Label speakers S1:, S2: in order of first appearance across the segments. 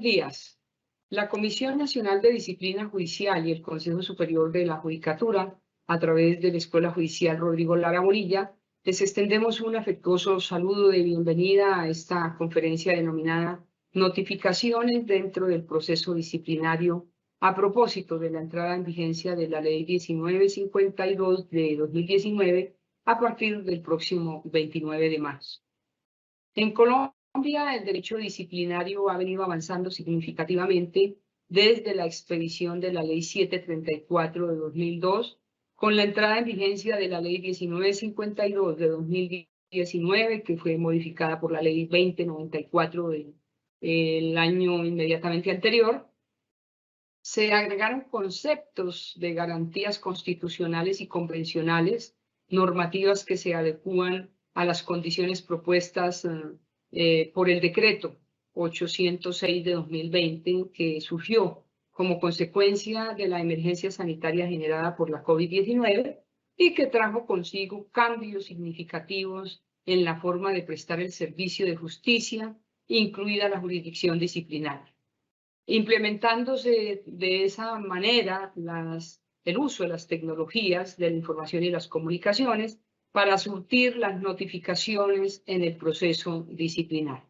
S1: días. La Comisión Nacional de Disciplina Judicial y el Consejo Superior de la Judicatura, a través de la Escuela Judicial Rodrigo Lara Bonilla, les extendemos un afectuoso saludo de bienvenida a esta conferencia denominada Notificaciones dentro del proceso disciplinario a propósito de la entrada en vigencia de la Ley 1952 de 2019 a partir del próximo 29 de marzo. En Colombia, el derecho disciplinario ha venido avanzando significativamente desde la expedición de la Ley 734 de 2002, con la entrada en vigencia de la Ley 1952 de 2019, que fue modificada por la Ley 2094 del año inmediatamente anterior. Se agregaron conceptos de garantías constitucionales y convencionales, normativas que se adecúan a las condiciones propuestas por el decreto 806 de 2020, que surgió como consecuencia de la emergencia sanitaria generada por la COVID-19 y que trajo consigo cambios significativos en la forma de prestar el servicio de justicia, incluida la jurisdicción disciplinaria. Implementándose de esa manera el uso de las tecnologías de la información y las comunicaciones para surtir las notificaciones en el proceso disciplinario.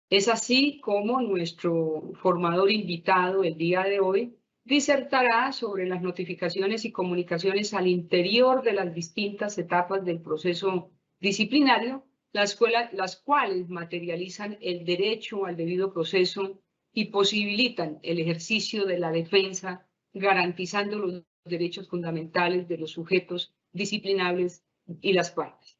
S1: Es así como nuestro formador invitado el día de hoy disertará sobre las notificaciones y comunicaciones al interior de las distintas etapas del proceso disciplinario, las cuales materializan el derecho al debido proceso y posibilitan el ejercicio de la defensa, garantizando los derechos fundamentales de los sujetos disciplinables y las partes.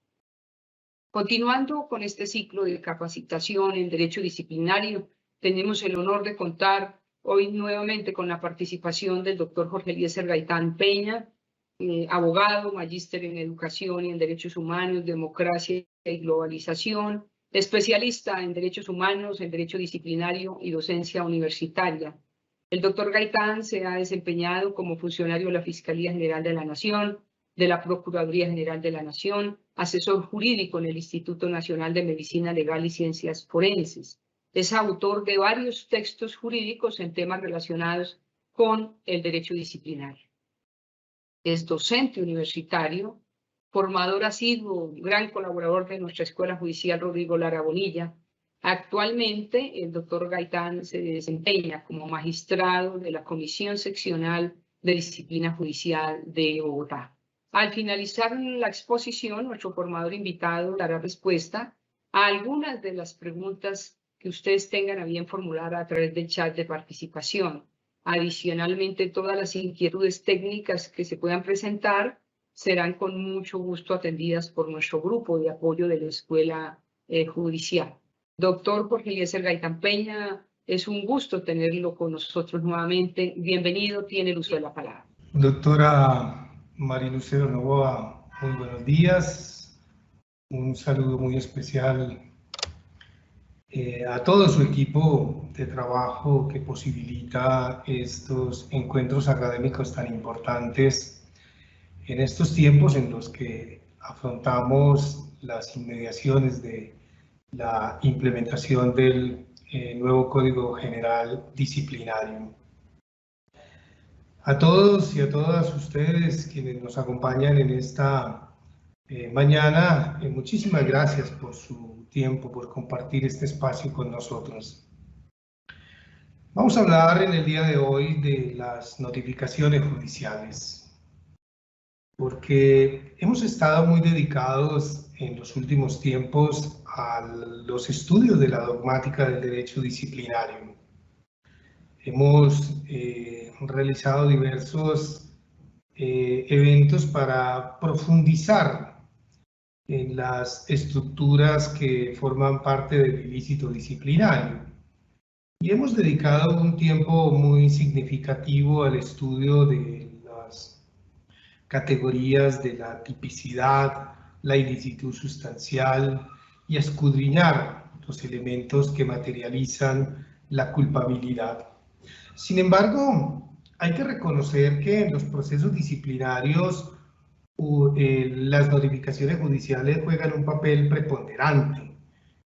S1: Continuando con este ciclo de capacitación en derecho disciplinario, tenemos el honor de contar hoy nuevamente con la participación del doctor Jorge Eliezer Gaitán Peña, abogado, magíster en educación y en derechos humanos, democracia y globalización, especialista en derechos humanos, en derecho disciplinario y docencia universitaria. El doctor Gaitán se ha desempeñado como funcionario de la Fiscalía General de la Nación, de la Procuraduría General de la Nación, asesor jurídico en el Instituto Nacional de Medicina Legal y Ciencias Forenses. Es autor de varios textos jurídicos en temas relacionados con el derecho disciplinario. Es docente universitario, formador asiduo, gran colaborador de nuestra Escuela Judicial Rodrigo Lara Bonilla. Actualmente, el doctor Gaitán se desempeña como magistrado de la Comisión Seccional de Disciplina Judicial de Bogotá. Al finalizar la exposición, nuestro formador invitado dará respuesta a algunas de las preguntas que ustedes tengan a bien formular a través del chat de participación. Adicionalmente, todas las inquietudes técnicas que se puedan presentar serán con mucho gusto atendidas por nuestro grupo de apoyo de la Escuela Judicial. Doctor Jorge Eliezer Gaitán Peña, es un gusto tenerlo con nosotros nuevamente. Bienvenido, tiene el uso de la palabra.
S2: Doctora María Lucero Novoa, muy buenos días. Un saludo muy especial a todo su equipo de trabajo que posibilita estos encuentros académicos tan importantes en estos tiempos en los que afrontamos las inmediaciones de la implementación del nuevo Código General Disciplinario. A todos y a todas ustedes quienes nos acompañan en esta mañana, muchísimas gracias por su tiempo, por compartir este espacio con nosotros. Vamos a hablar en el día de hoy de las notificaciones judiciales, porque hemos estado muy dedicados en los últimos tiempos a los estudios de la dogmática del derecho disciplinario. Hemos realizado diversos eventos para profundizar en las estructuras que forman parte del ilícito disciplinario. Y hemos dedicado un tiempo muy significativo al estudio de las categorías de la tipicidad, la ilicitud sustancial y a escudriñar los elementos que materializan la culpabilidad. Sin embargo, hay que reconocer que en los procesos disciplinarios las notificaciones judiciales juegan un papel preponderante,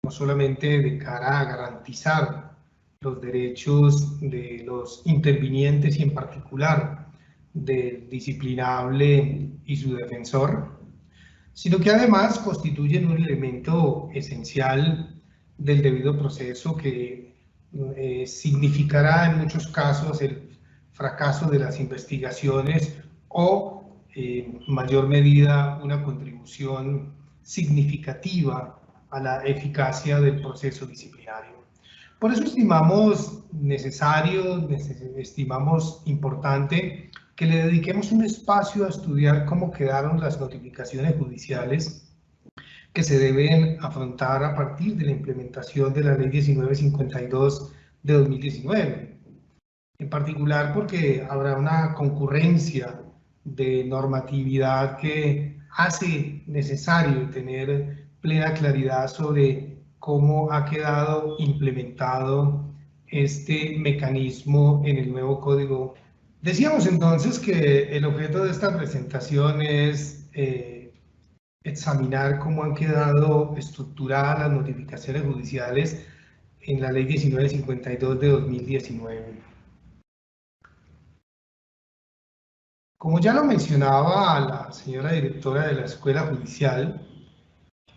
S2: no solamente de cara a garantizar los derechos de los intervinientes y en particular del disciplinable y su defensor, sino que además constituyen un elemento esencial del debido proceso que significará en muchos casos el fracaso de las investigaciones o, en mayor medida, una contribución significativa a la eficacia del proceso disciplinario. Por eso estimamos necesario, estimamos importante que le dediquemos un espacio a estudiar cómo quedaron las notificaciones judiciales que se deben afrontar a partir de la implementación de la Ley 1952 de 2019. En particular porque habrá una concurrencia de normatividad que hace necesario tener plena claridad sobre cómo ha quedado implementado este mecanismo en el nuevo Código. Decíamos entonces que el objeto de esta presentación es examinar cómo han quedado estructuradas las notificaciones judiciales en la Ley 1952 de 2019. Como ya lo mencionaba la señora directora de la Escuela Judicial,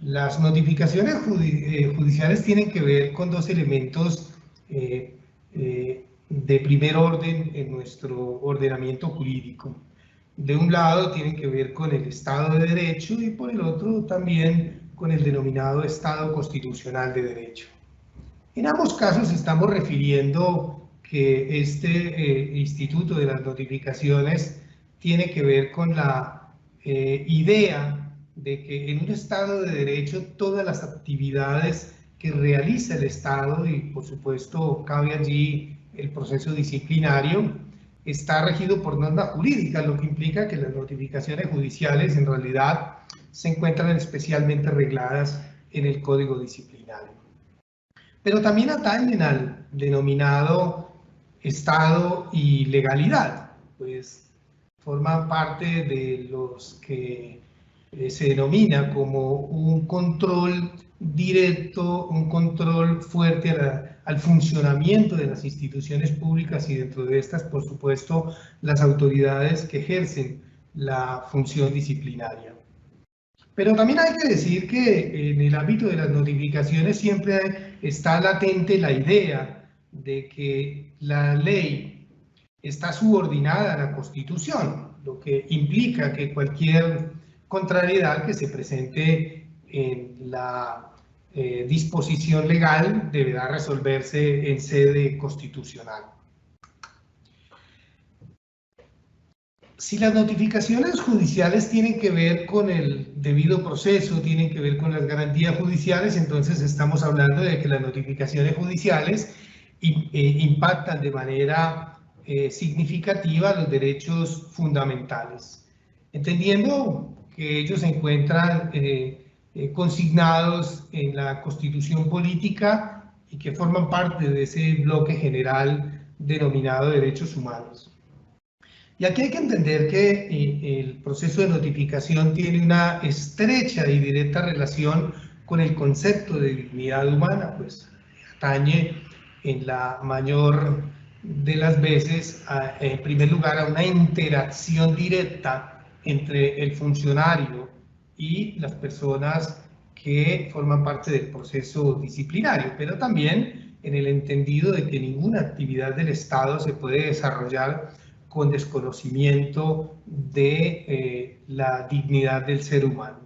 S2: las notificaciones judiciales tienen que ver con dos elementos de primer orden en nuestro ordenamiento jurídico. De un lado tienen que ver con el Estado de Derecho y por el otro también con el denominado Estado Constitucional de Derecho. En ambos casos estamos refiriendo que este instituto de las notificaciones tiene que ver con la idea de que en un Estado de Derecho todas las actividades que realiza el Estado, y por supuesto cabe allí el proceso disciplinario, está regido por normas jurídicas, lo que implica que las notificaciones judiciales en realidad se encuentran especialmente regladas en el Código Disciplinario. Pero también atañen al denominado Estado y legalidad, pues forman parte de los que se denomina como un control directo, un control fuerte al funcionamiento de las instituciones públicas y dentro de estas, por supuesto, las autoridades que ejercen la función disciplinaria. Pero también hay que decir que en el ámbito de las notificaciones siempre está latente la idea de que la ley está subordinada a la Constitución, lo que implica que cualquier contrariedad que se presente en la disposición legal deberá resolverse en sede constitucional. Si las notificaciones judiciales tienen que ver con el debido proceso, tienen que ver con las garantías judiciales, entonces estamos hablando de que las notificaciones judiciales impactan de manera significativa los derechos fundamentales, entendiendo que ellos se encuentran consignados en la Constitución política y que forman parte de ese bloque general denominado derechos humanos. Y aquí hay que entender que el proceso de notificación tiene una estrecha y directa relación con el concepto de dignidad humana, pues atañe en la mayor de las veces, en primer lugar, a una interacción directa entre el funcionario y las personas que forman parte del proceso disciplinario, pero también en el entendido de que ninguna actividad del Estado se puede desarrollar con desconocimiento de la dignidad del ser humano.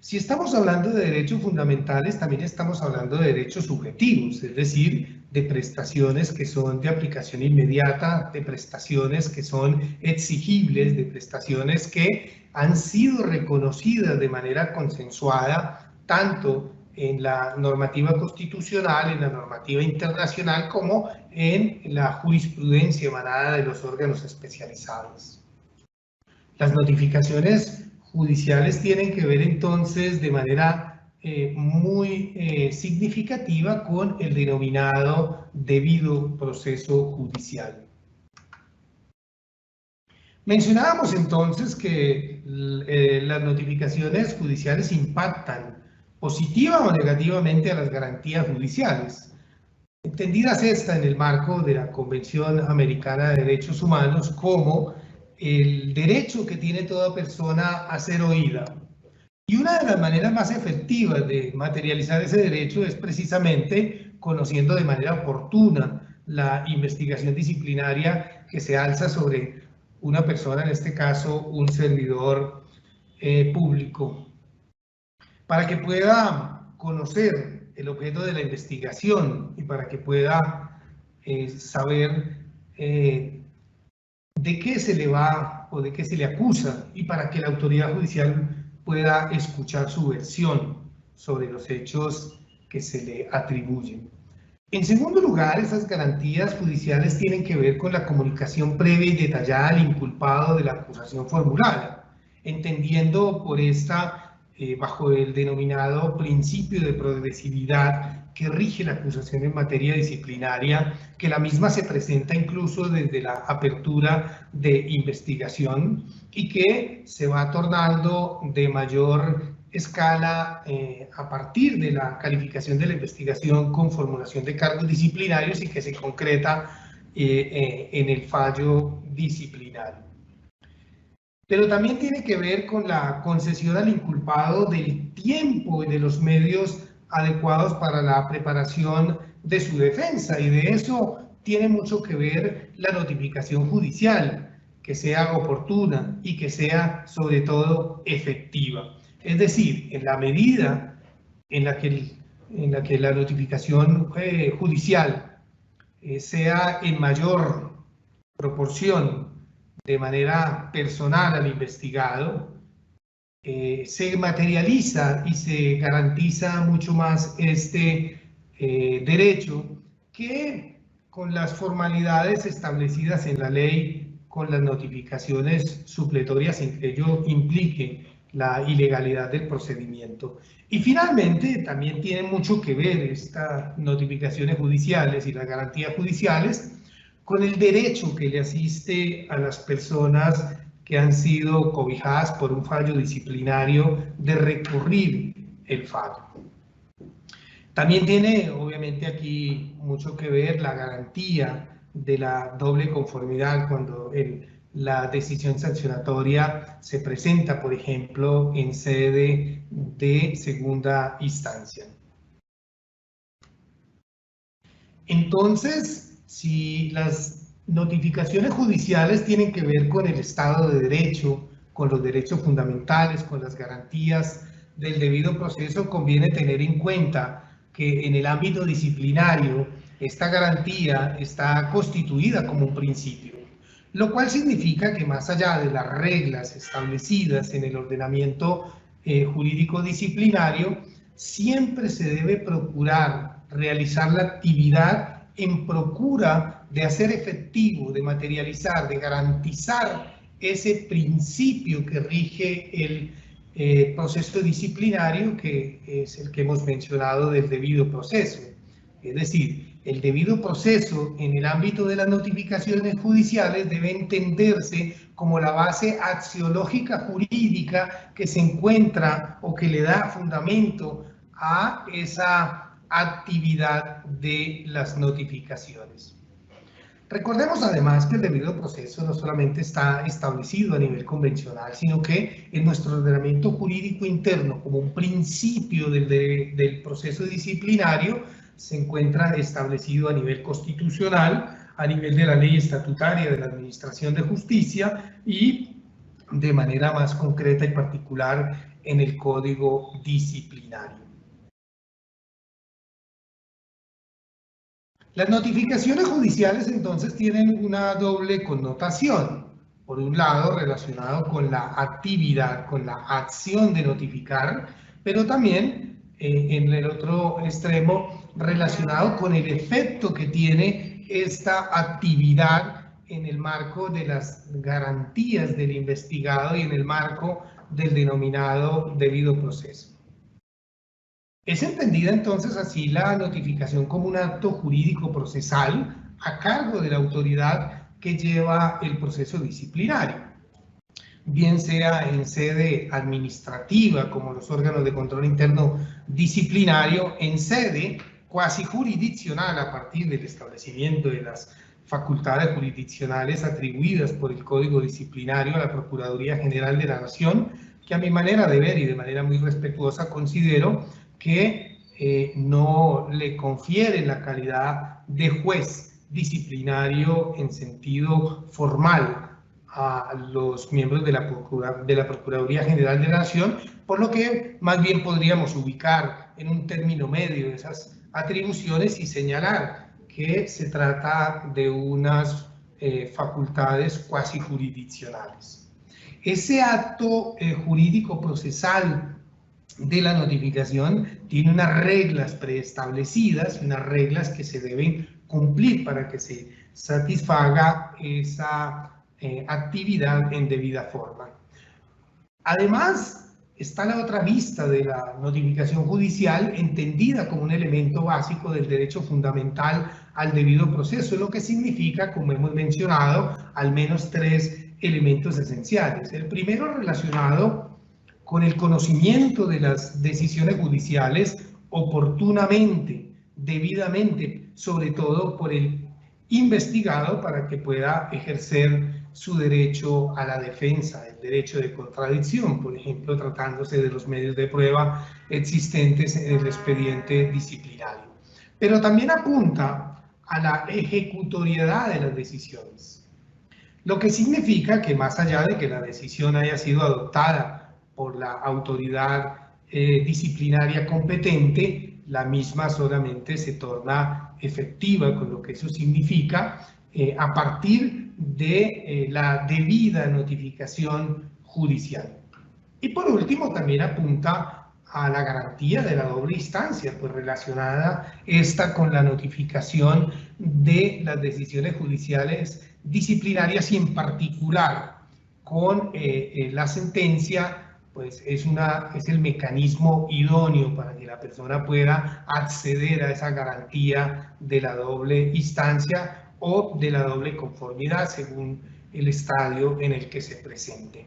S2: Si estamos hablando de derechos fundamentales, también estamos hablando de derechos subjetivos, es decir, de prestaciones que son de aplicación inmediata, de prestaciones que son exigibles, de prestaciones que han sido reconocidas de manera consensuada, tanto en la normativa constitucional, en la normativa internacional, como en la jurisprudencia emanada de los órganos especializados. Las notificaciones judiciales tienen que ver entonces de manera muy significativa con el denominado debido proceso judicial. Mencionábamos entonces que las notificaciones judiciales impactan positiva o negativamente a las garantías judiciales. entendidas esta en el marco de la Convención Americana de Derechos Humanos como el derecho que tiene toda persona a ser oída. Y una de las maneras más efectivas de materializar ese derecho es precisamente conociendo de manera oportuna la investigación disciplinaria que se alza sobre una persona, en este caso un servidor público, para que pueda conocer el objeto de la investigación y para que pueda saber de qué se le va o de qué se le acusa y para que la autoridad judicial pueda escuchar su versión sobre los hechos que se le atribuyen. En segundo lugar, esas garantías judiciales tienen que ver con la comunicación previa y detallada al inculpado de la acusación formulada, entendiendo por esta, bajo el denominado principio de progresividad que rige la acusación en materia disciplinaria, que la misma se presenta incluso desde la apertura de investigación y que se va tornando de mayor escala a partir de la calificación de la investigación con formulación de cargos disciplinarios y que se concreta en el fallo disciplinario. Pero también tiene que ver con la concesión al inculpado del tiempo y de los medios adecuados para la preparación de su defensa, y de eso tiene mucho que ver la notificación judicial, que sea oportuna y que sea sobre todo efectiva. Es decir, en la medida en la que la notificación judicial sea en mayor proporción de manera personal al investigado, se materializa y se garantiza mucho más este derecho que con las formalidades establecidas en la ley, con las notificaciones supletorias sin que ello implique la ilegalidad del procedimiento. Y finalmente también tiene mucho que ver estas notificaciones judiciales y las garantías judiciales con el derecho que le asiste a las personas que han sido cobijadas por un fallo disciplinario de recurrir el fallo. También tiene obviamente aquí mucho que ver la garantía de la doble conformidad cuando la decisión sancionatoria se presenta, por ejemplo, en sede de segunda instancia. Entonces, si las notificaciones judiciales tienen que ver con el Estado de Derecho, con los derechos fundamentales, con las garantías del debido proceso, conviene tener en cuenta que en el ámbito disciplinario esta garantía está constituida como un principio, lo cual significa que más allá de las reglas establecidas en el ordenamiento jurídico disciplinario, siempre se debe procurar realizar la actividad en procura de hacer efectivo, de materializar, de garantizar ese principio que rige el proceso disciplinario, que es el que hemos mencionado del debido proceso. Es decir, el debido proceso en el ámbito de las notificaciones judiciales debe entenderse como la base axiológica jurídica que se encuentra o que le da fundamento a esa actividad de las notificaciones. Recordemos además que el debido proceso no solamente está establecido a nivel convencional, sino que en nuestro ordenamiento jurídico interno, como un principio del proceso disciplinario, se encuentra establecido a nivel constitucional, a nivel de la ley estatutaria de la Administración de Justicia y de manera más concreta y particular en el Código Disciplinario. Las notificaciones judiciales entonces tienen una doble connotación. Por un lado, relacionado con la actividad, con la acción de notificar, pero también en el otro extremo, relacionado con el efecto que tiene esta actividad en el marco de las garantías del investigado y en el marco del denominado debido proceso. Es entendida entonces así la notificación como un acto jurídico procesal a cargo de la autoridad que lleva el proceso disciplinario, bien sea en sede administrativa como los órganos de control interno disciplinario, en sede cuasi jurisdiccional a partir del establecimiento de las facultades jurisdiccionales atribuidas por el Código Disciplinario a la Procuraduría General de la Nación, que a mi manera de ver y de manera muy respetuosa considero que no le confiere la calidad de juez disciplinario en sentido formal a los miembros de la Procuraduría General de la Nación, por lo que más bien podríamos ubicar en un término medio de esas atribuciones y señalar que se trata de unas facultades cuasi jurisdiccionales. Ese acto jurídico procesal de la notificación tiene unas reglas preestablecidas, unas reglas que se deben cumplir para que se satisfaga esa actividad en debida forma. Además, está la otra vista de la notificación judicial, entendida como un elemento básico del derecho fundamental al debido proceso, lo que significa, como hemos mencionado, al menos 3 elementos esenciales. El primero, relacionado con el conocimiento de las decisiones judiciales oportunamente, debidamente, sobre todo por el investigado, para que pueda ejercer su derecho a la defensa, el derecho de contradicción, por ejemplo, tratándose de los medios de prueba existentes en el expediente disciplinario. Pero también apunta a la ejecutoriedad de las decisiones, lo que significa que más allá de que la decisión haya sido adoptada por la autoridad disciplinaria competente, la misma solamente se torna efectiva, con lo que eso significa, a partir de la debida notificación judicial. Y por último, también apunta a la garantía de la doble instancia, pues relacionada esta con la notificación de las decisiones judiciales disciplinarias y en particular con la sentencia, pues es el mecanismo idóneo para que la persona pueda acceder a esa garantía de la doble instancia o de la doble conformidad según el estadio en el que se presente.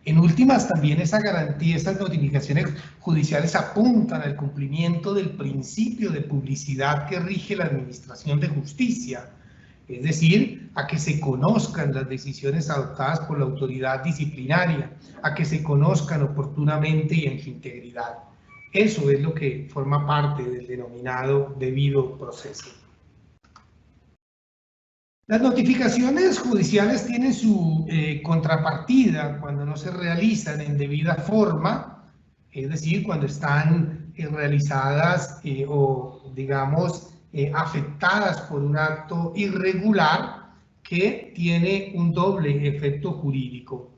S2: En últimas, también esa garantía, estas notificaciones judiciales apuntan al cumplimiento del principio de publicidad que rige la administración de justicia, es decir, a que se conozcan las decisiones adoptadas por la autoridad disciplinaria, a que se conozcan oportunamente y en su integridad. Eso es lo que forma parte del denominado debido proceso. Las notificaciones judiciales tienen su contrapartida cuando no se realizan en debida forma, es decir, cuando están realizadas o, digamos, afectadas por un acto irregular que tiene un doble efecto jurídico.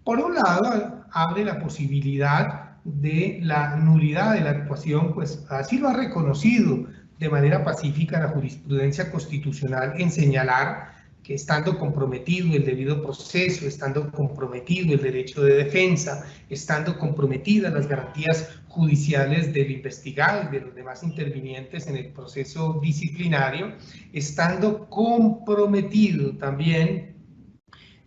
S2: Por un lado, abre la posibilidad de la nulidad de la actuación, pues así lo ha reconocido de manera pacífica la jurisprudencia constitucional en señalar que estando comprometido el debido proceso, estando comprometido el derecho de defensa, estando comprometidas las garantías judiciales del investigado y de los demás intervinientes en el proceso disciplinario, estando comprometido también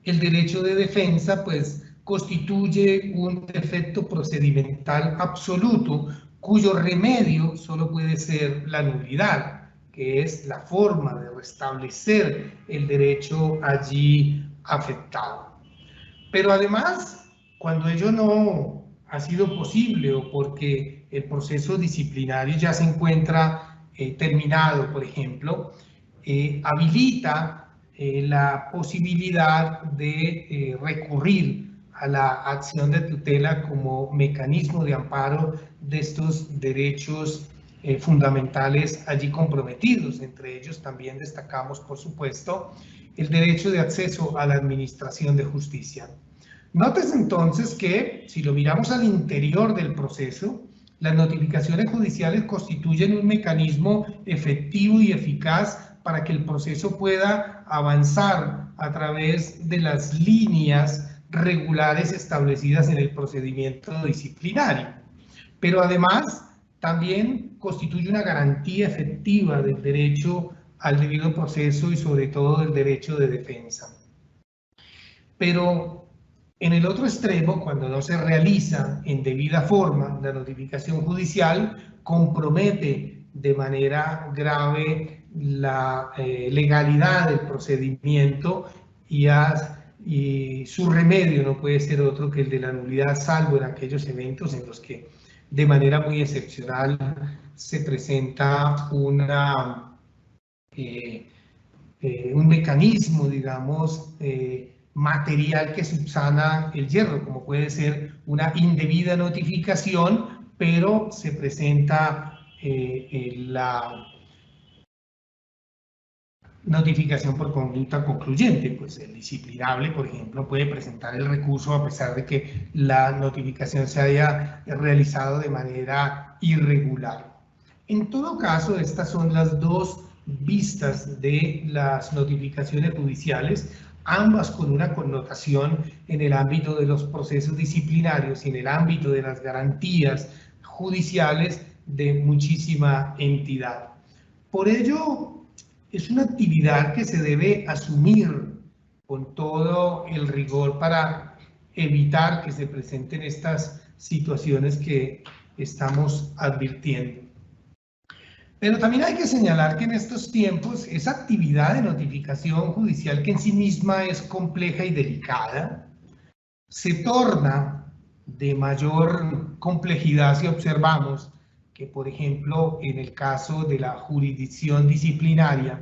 S2: el derecho de defensa, pues constituye un defecto procedimental absoluto cuyo remedio solo puede ser la nulidad, que es la forma de restablecer el derecho allí afectado. Pero además, cuando ello no ha sido posible o porque el proceso disciplinario ya se encuentra terminado, por ejemplo, habilita la posibilidad de recurrir a la acción de tutela como mecanismo de amparo de estos derechos fundamentales allí comprometidos. Entre ellos también destacamos, por supuesto, el derecho de acceso a la administración de justicia. Nótese entonces que, si lo miramos al interior del proceso, las notificaciones judiciales constituyen un mecanismo efectivo y eficaz para que el proceso pueda avanzar a través de las líneas regulares establecidas en el procedimiento disciplinario. Pero además también constituye una garantía efectiva del derecho al debido proceso y sobre todo del derecho de defensa. Pero en el otro extremo, cuando no se realiza en debida forma la notificación judicial, compromete de manera grave la legalidad del procedimiento y su remedio no puede ser otro que el de la nulidad, salvo en aquellos eventos en los que de manera muy excepcional se presenta un mecanismo, digamos, material que subsana el hierro, como puede ser una indebida notificación, pero se presenta la notificación por conducta concluyente. Pues el disciplinable, por ejemplo, puede presentar el recurso a pesar de que la notificación se haya realizado de manera irregular. En todo caso, estas son las dos vistas de las notificaciones judiciales, ambas con una connotación en el ámbito de los procesos disciplinarios y en el ámbito de las garantías judiciales de muchísima entidad. Por ello, es una actividad que se debe asumir con todo el rigor para evitar que se presenten estas situaciones que estamos advirtiendo. Pero también hay que señalar que en estos tiempos esa actividad de notificación judicial, que en sí misma es compleja y delicada, se torna de mayor complejidad si observamos que, por ejemplo, en el caso de la jurisdicción disciplinaria,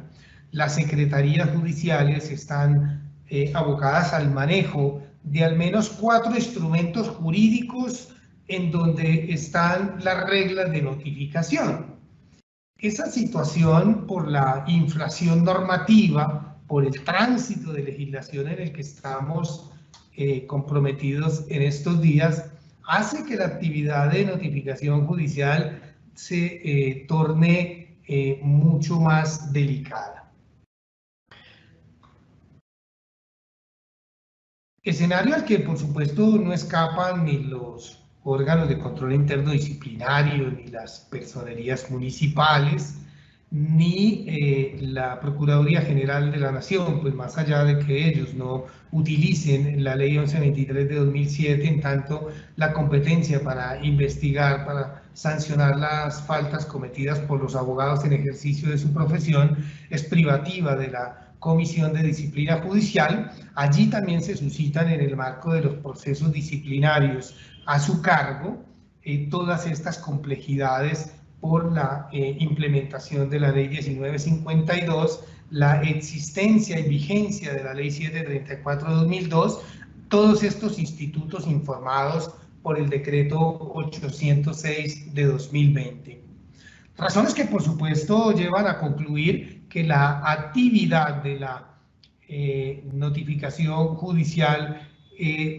S2: las secretarías judiciales están abocadas al manejo de al menos 4 instrumentos jurídicos en donde están las reglas de notificación. Esa situación, por la inflación normativa, por el tránsito de legislación en el que estamos comprometidos en estos días, hace que la actividad de notificación judicial se torne mucho más delicada. Escenario al que, por supuesto, no escapan ni los órganos de control interno disciplinario, ni las personerías municipales, ni la Procuraduría General de la Nación, pues más allá de que ellos no utilicen la Ley 1123 de 2007, en tanto la competencia para investigar, para sancionar las faltas cometidas por los abogados en ejercicio de su profesión es privativa de la Comisión de Disciplina Judicial. Allí también se suscitan, en el marco de los procesos disciplinarios a su cargo, todas estas complejidades por la implementación de la Ley 1952, la existencia y vigencia de la Ley 734 de 2002, todos estos institutos informados por el decreto 806 de 2020. Razones que, por supuesto, llevan a concluir que la actividad de la notificación judicial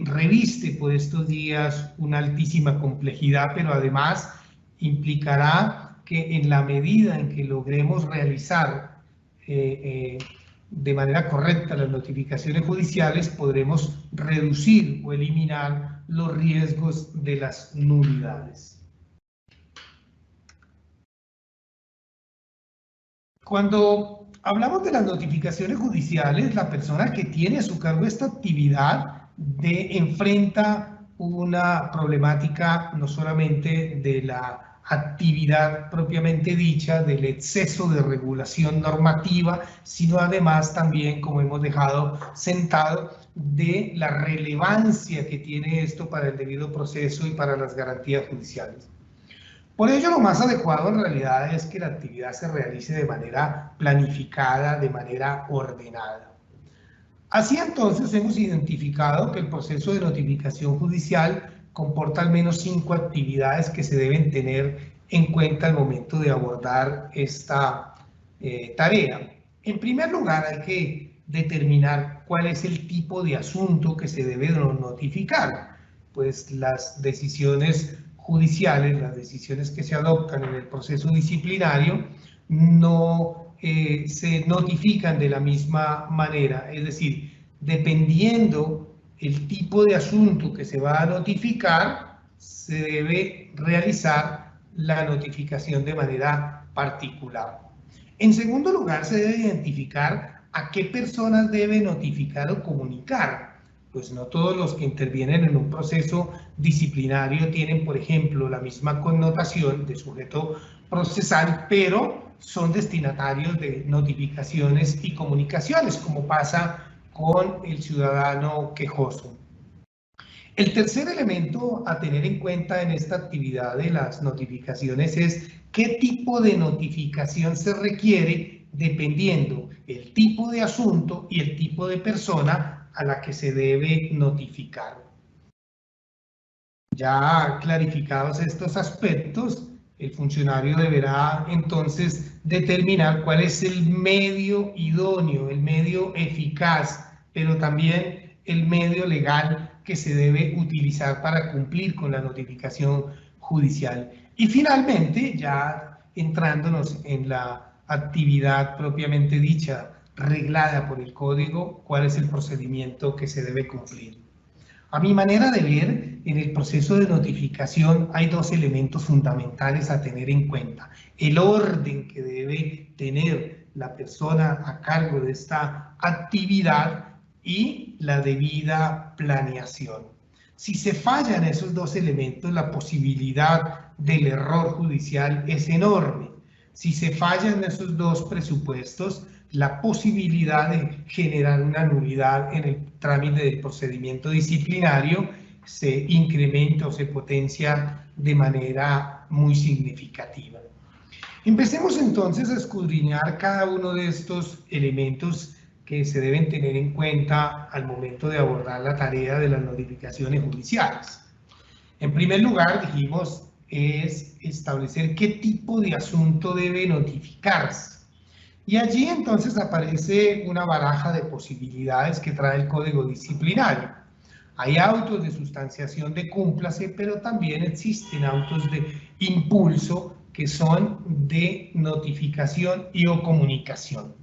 S2: reviste por estos días una altísima complejidad, pero además implicará que en la medida en que logremos realizar de manera correcta las notificaciones judiciales, podremos reducir o eliminar los riesgos de las nulidades. Cuando hablamos de las notificaciones judiciales, la persona que tiene a su cargo esta actividad enfrenta una problemática no solamente de la actividad propiamente dicha, del exceso de regulación normativa, sino además también, como hemos dejado sentado, de la relevancia que tiene esto para el debido proceso y para las garantías judiciales. Por ello, lo más adecuado en realidad es que la actividad se realice de manera planificada, de manera ordenada. Así entonces hemos identificado que el proceso de notificación judicial comporta al menos 5 actividades que se deben tener en cuenta al momento de abordar esta tarea. En primer lugar, hay que determinar cuál es el tipo de asunto que se debe notificar. Pues las decisiones judiciales, las decisiones que se adoptan en el proceso disciplinario, no se notifican de la misma manera. Es decir, dependiendo el tipo de asunto que se va a notificar, se debe realizar la notificación de manera particular. En segundo lugar, se debe identificar a qué personas debe notificar o comunicar. pues no todos los que intervienen en un proceso disciplinario tienen, por ejemplo, la misma connotación de sujeto procesal, pero son destinatarios de notificaciones y comunicaciones, como pasa con el ciudadano quejoso. El tercer elemento a tener en cuenta en esta actividad de las notificaciones es qué tipo de notificación se requiere dependiendo el tipo de asunto y el tipo de persona a la que se debe notificar. Ya clarificados estos aspectos, el funcionario deberá entonces determinar cuál es el medio idóneo, el medio eficaz, pero también el medio legal que se debe utilizar para cumplir con la notificación judicial. Y finalmente, ya entrándonos en la actividad propiamente dicha, reglada por el código, cuál es el procedimiento que se debe cumplir. A mi manera de ver, en el proceso de notificación hay dos elementos fundamentales a tener en cuenta. El orden que debe tener la persona a cargo de esta actividad y la debida planeación. Si se fallan esos dos elementos, la posibilidad del error judicial es enorme. Si se fallan esos dos presupuestos, la posibilidad de generar una nulidad en el trámite del procedimiento disciplinario se incrementa o se potencia de manera muy significativa. Empecemos entonces a escudriñar cada uno de estos elementos que se deben tener en cuenta al momento de abordar la tarea de las notificaciones judiciales. En primer lugar, dijimos, es establecer qué tipo de asunto debe notificarse. Y allí entonces aparece una baraja de posibilidades que trae el Código Disciplinario. Hay autos de sustanciación de cúmplase, pero también existen autos de impulso que son de notificación y o comunicación.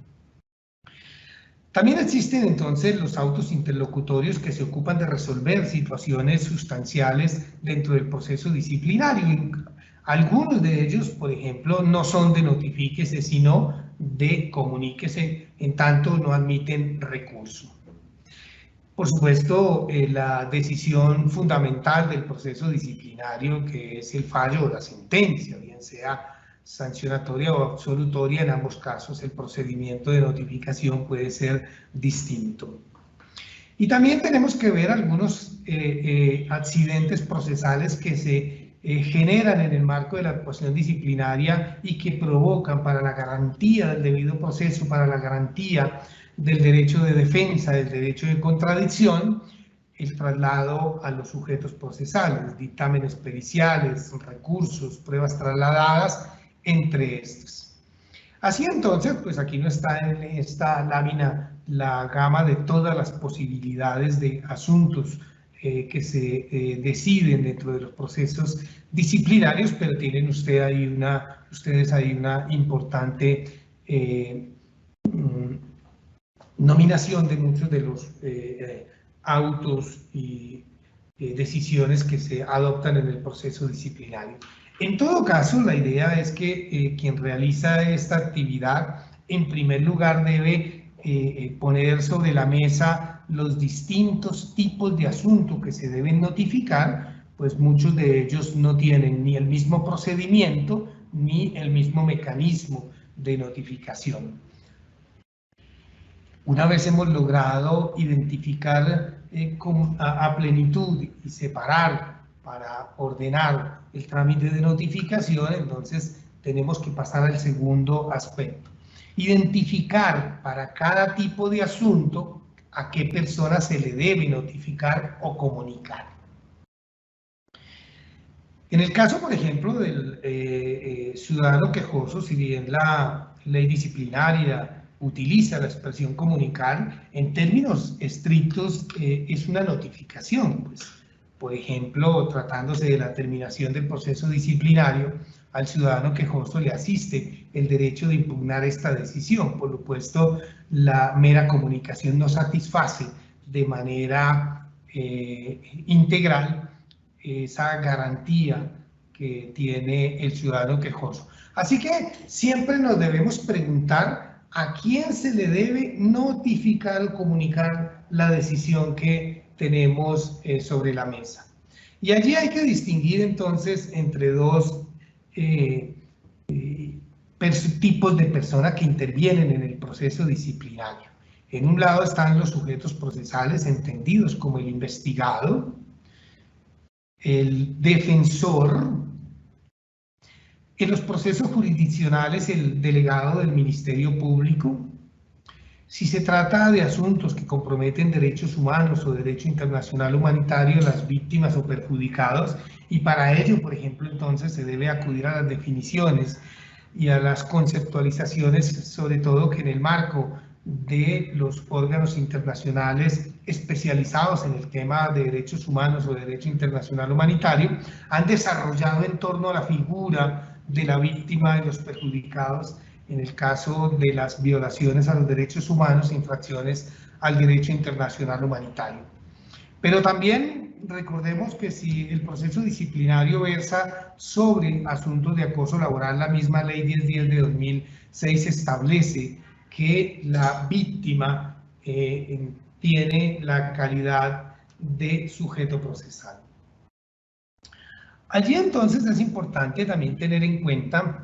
S2: También existen entonces los autos interlocutorios que se ocupan de resolver situaciones sustanciales dentro del proceso disciplinario. Algunos de ellos, por ejemplo, no son de notifíquese, sino de comuníquese, en tanto no admiten recurso. Por supuesto, la decisión fundamental del proceso disciplinario, que es el fallo o la sentencia, bien sea sancionatoria o absolutoria, en ambos casos el procedimiento de notificación puede ser distinto. Y también tenemos que ver algunos accidentes procesales que se generan en el marco de la actuación disciplinaria y que provocan, para la garantía del debido proceso, para la garantía del derecho de defensa, del derecho de contradicción, el traslado a los sujetos procesales, dictámenes periciales, recursos, pruebas trasladadas, entre estos. Así entonces, pues aquí no está en esta lámina la gama de todas las posibilidades de asuntos que se deciden dentro de los procesos disciplinarios, pero tienen ustedes ahí una importante nominación de muchos de los autos y decisiones que se adoptan en el proceso disciplinario. En todo caso, la idea es que quien realiza esta actividad, en primer lugar, debe poner sobre la mesa los distintos tipos de asuntos que se deben notificar, pues muchos de ellos no tienen ni el mismo procedimiento ni el mismo mecanismo de notificación. Una vez hemos logrado identificar a plenitud y separar para ordenar el trámite de notificación, entonces tenemos que pasar al segundo aspecto. Identificar para cada tipo de asunto a qué persona se le debe notificar o comunicar. En el caso, por ejemplo, del ciudadano quejoso, si bien la ley disciplinaria utiliza la expresión comunicar, en términos estrictos es una notificación, pues. Por ejemplo, tratándose de la terminación del proceso disciplinario, al ciudadano quejoso le asiste el derecho de impugnar esta decisión. Por lo puesto, la mera comunicación no satisface de manera integral esa garantía que tiene el ciudadano quejoso. Así que siempre nos debemos preguntar a quién se le debe notificar o comunicar la decisión que tenemos sobre la mesa. Y allí hay que distinguir entonces entre dos tipos de personas que intervienen en el proceso disciplinario. En un lado están los sujetos procesales entendidos como el investigado, el defensor, en los procesos jurisdiccionales el delegado del Ministerio Público. Si se trata de asuntos que comprometen derechos humanos o derecho internacional humanitario, las víctimas o perjudicados, y para ello, por ejemplo, entonces se debe acudir a las definiciones y a las conceptualizaciones, sobre todo que en el marco de los órganos internacionales especializados en el tema de derechos humanos o derecho internacional humanitario, han desarrollado en torno a la figura de la víctima y los perjudicados en el caso de las violaciones a los derechos humanos e infracciones al derecho internacional humanitario. Pero también recordemos que si el proceso disciplinario versa sobre asuntos de acoso laboral, la misma Ley 1010 de 2006 establece que la víctima tiene la calidad de sujeto procesal. Allí entonces es importante también tener en cuenta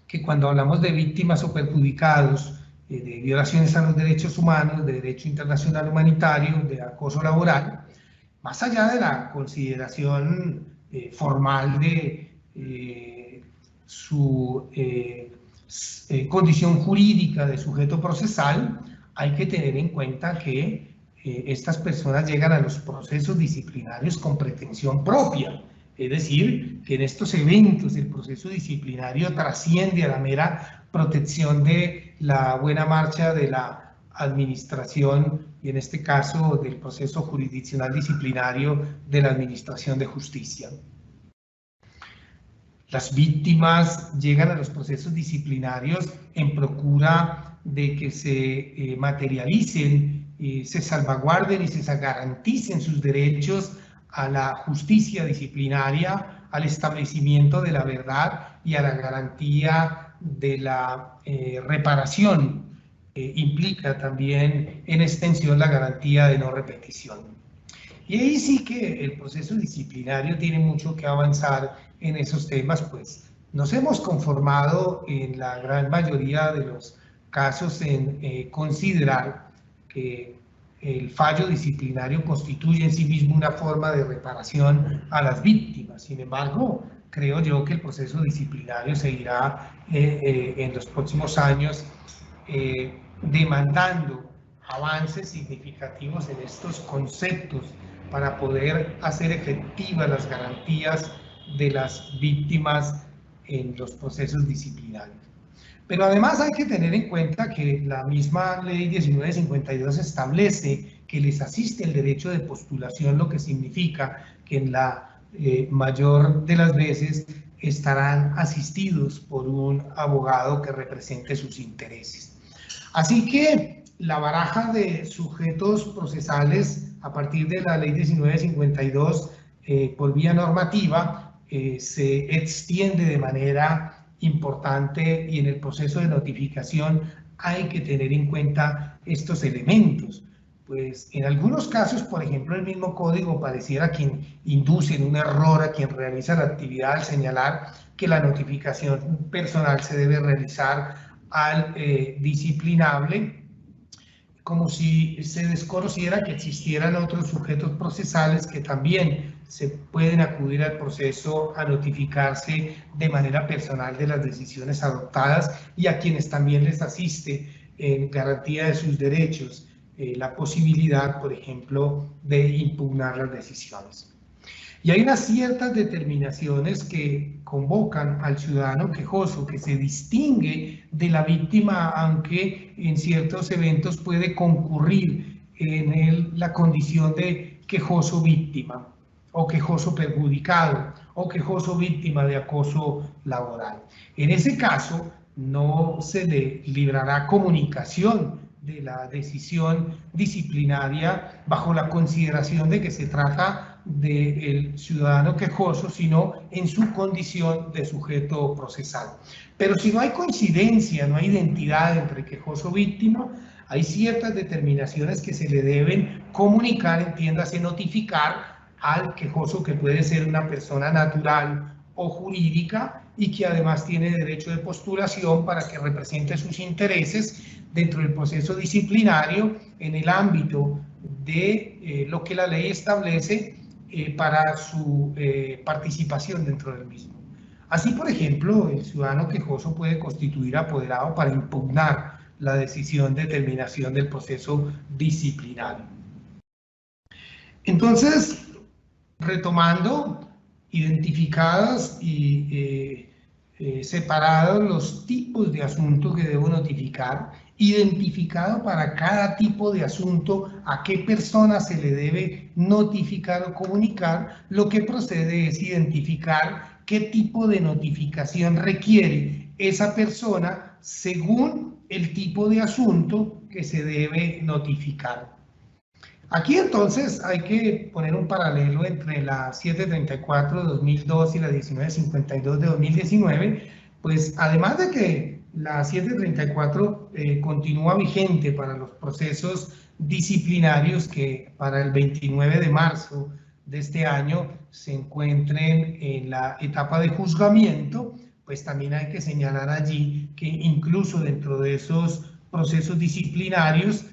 S2: que cuando hablamos de víctimas o perjudicados de violaciones a los derechos humanos, de derecho internacional humanitario, de acoso laboral, más allá de la consideración formal de su condición jurídica de sujeto procesal, hay que tener en cuenta que estas personas llegan a los procesos disciplinarios con pretensión propia. Es decir, que en estos eventos el proceso disciplinario trasciende a la mera protección de la buena marcha de la administración y en este caso del proceso jurisdiccional disciplinario de la Administración de Justicia. Las víctimas llegan a los procesos disciplinarios en procura de que se materialicen, se salvaguarden y se garanticen sus derechos a la justicia disciplinaria, al establecimiento de la verdad y a la garantía de la reparación. Implica también en extensión la garantía de no repetición. Y ahí sí que el proceso disciplinario tiene mucho que avanzar en esos temas, pues nos hemos conformado en la gran mayoría de los casos en considerar que el fallo disciplinario constituye en sí mismo una forma de reparación a las víctimas. Sin embargo, creo yo que el proceso disciplinario seguirá en los próximos años demandando avances significativos en estos conceptos para poder hacer efectivas las garantías de las víctimas en los procesos disciplinarios. Pero además hay que tener en cuenta que la misma Ley 1952 establece que les asiste el derecho de postulación, lo que significa que en la mayor de las veces estarán asistidos por un abogado que represente sus intereses. Así que la baraja de sujetos procesales a partir de la Ley 1952 por vía normativa se extiende de manera importante y en el proceso de notificación hay que tener en cuenta estos elementos. Pues en algunos casos, por ejemplo, el mismo código pareciera quien induce en un error a quien realiza la actividad al señalar que la notificación personal se debe realizar al disciplinable, como si se desconociera que existieran otros sujetos procesales que también se pueden acudir al proceso a notificarse de manera personal de las decisiones adoptadas y a quienes también les asiste en garantía de sus derechos la posibilidad, por ejemplo, de impugnar las decisiones. Y hay unas ciertas determinaciones que convocan al ciudadano quejoso, que se distingue de la víctima, aunque en ciertos eventos puede concurrir en la condición de quejoso víctima, o quejoso perjudicado, o quejoso víctima de acoso laboral. En ese caso, no se le librará comunicación de la decisión disciplinaria bajo la consideración de que se trata del ciudadano quejoso, sino en su condición de sujeto procesal. Pero si no hay coincidencia, no hay identidad entre quejoso víctima, hay ciertas determinaciones que se le deben comunicar, entiéndase, notificar al quejoso, que puede ser una persona natural o jurídica y que además tiene derecho de postulación para que represente sus intereses dentro del proceso disciplinario en el ámbito de lo que la ley establece para su participación dentro del mismo. Así, por ejemplo, el ciudadano quejoso puede constituir apoderado para impugnar la decisión de terminación del proceso disciplinario. Entonces, retomando, identificados y separados los tipos de asuntos que debo notificar, identificado para cada tipo de asunto a qué persona se le debe notificar o comunicar, lo que procede es identificar qué tipo de notificación requiere esa persona según el tipo de asunto que se debe notificar. Aquí entonces hay que poner un paralelo entre la 734 de 2002 y la 1952 de 2019, pues además de que la 734 continúa vigente para los procesos disciplinarios que para el 29 de marzo de este año se encuentren en la etapa de juzgamiento, pues también hay que señalar allí que incluso dentro de esos procesos disciplinarios,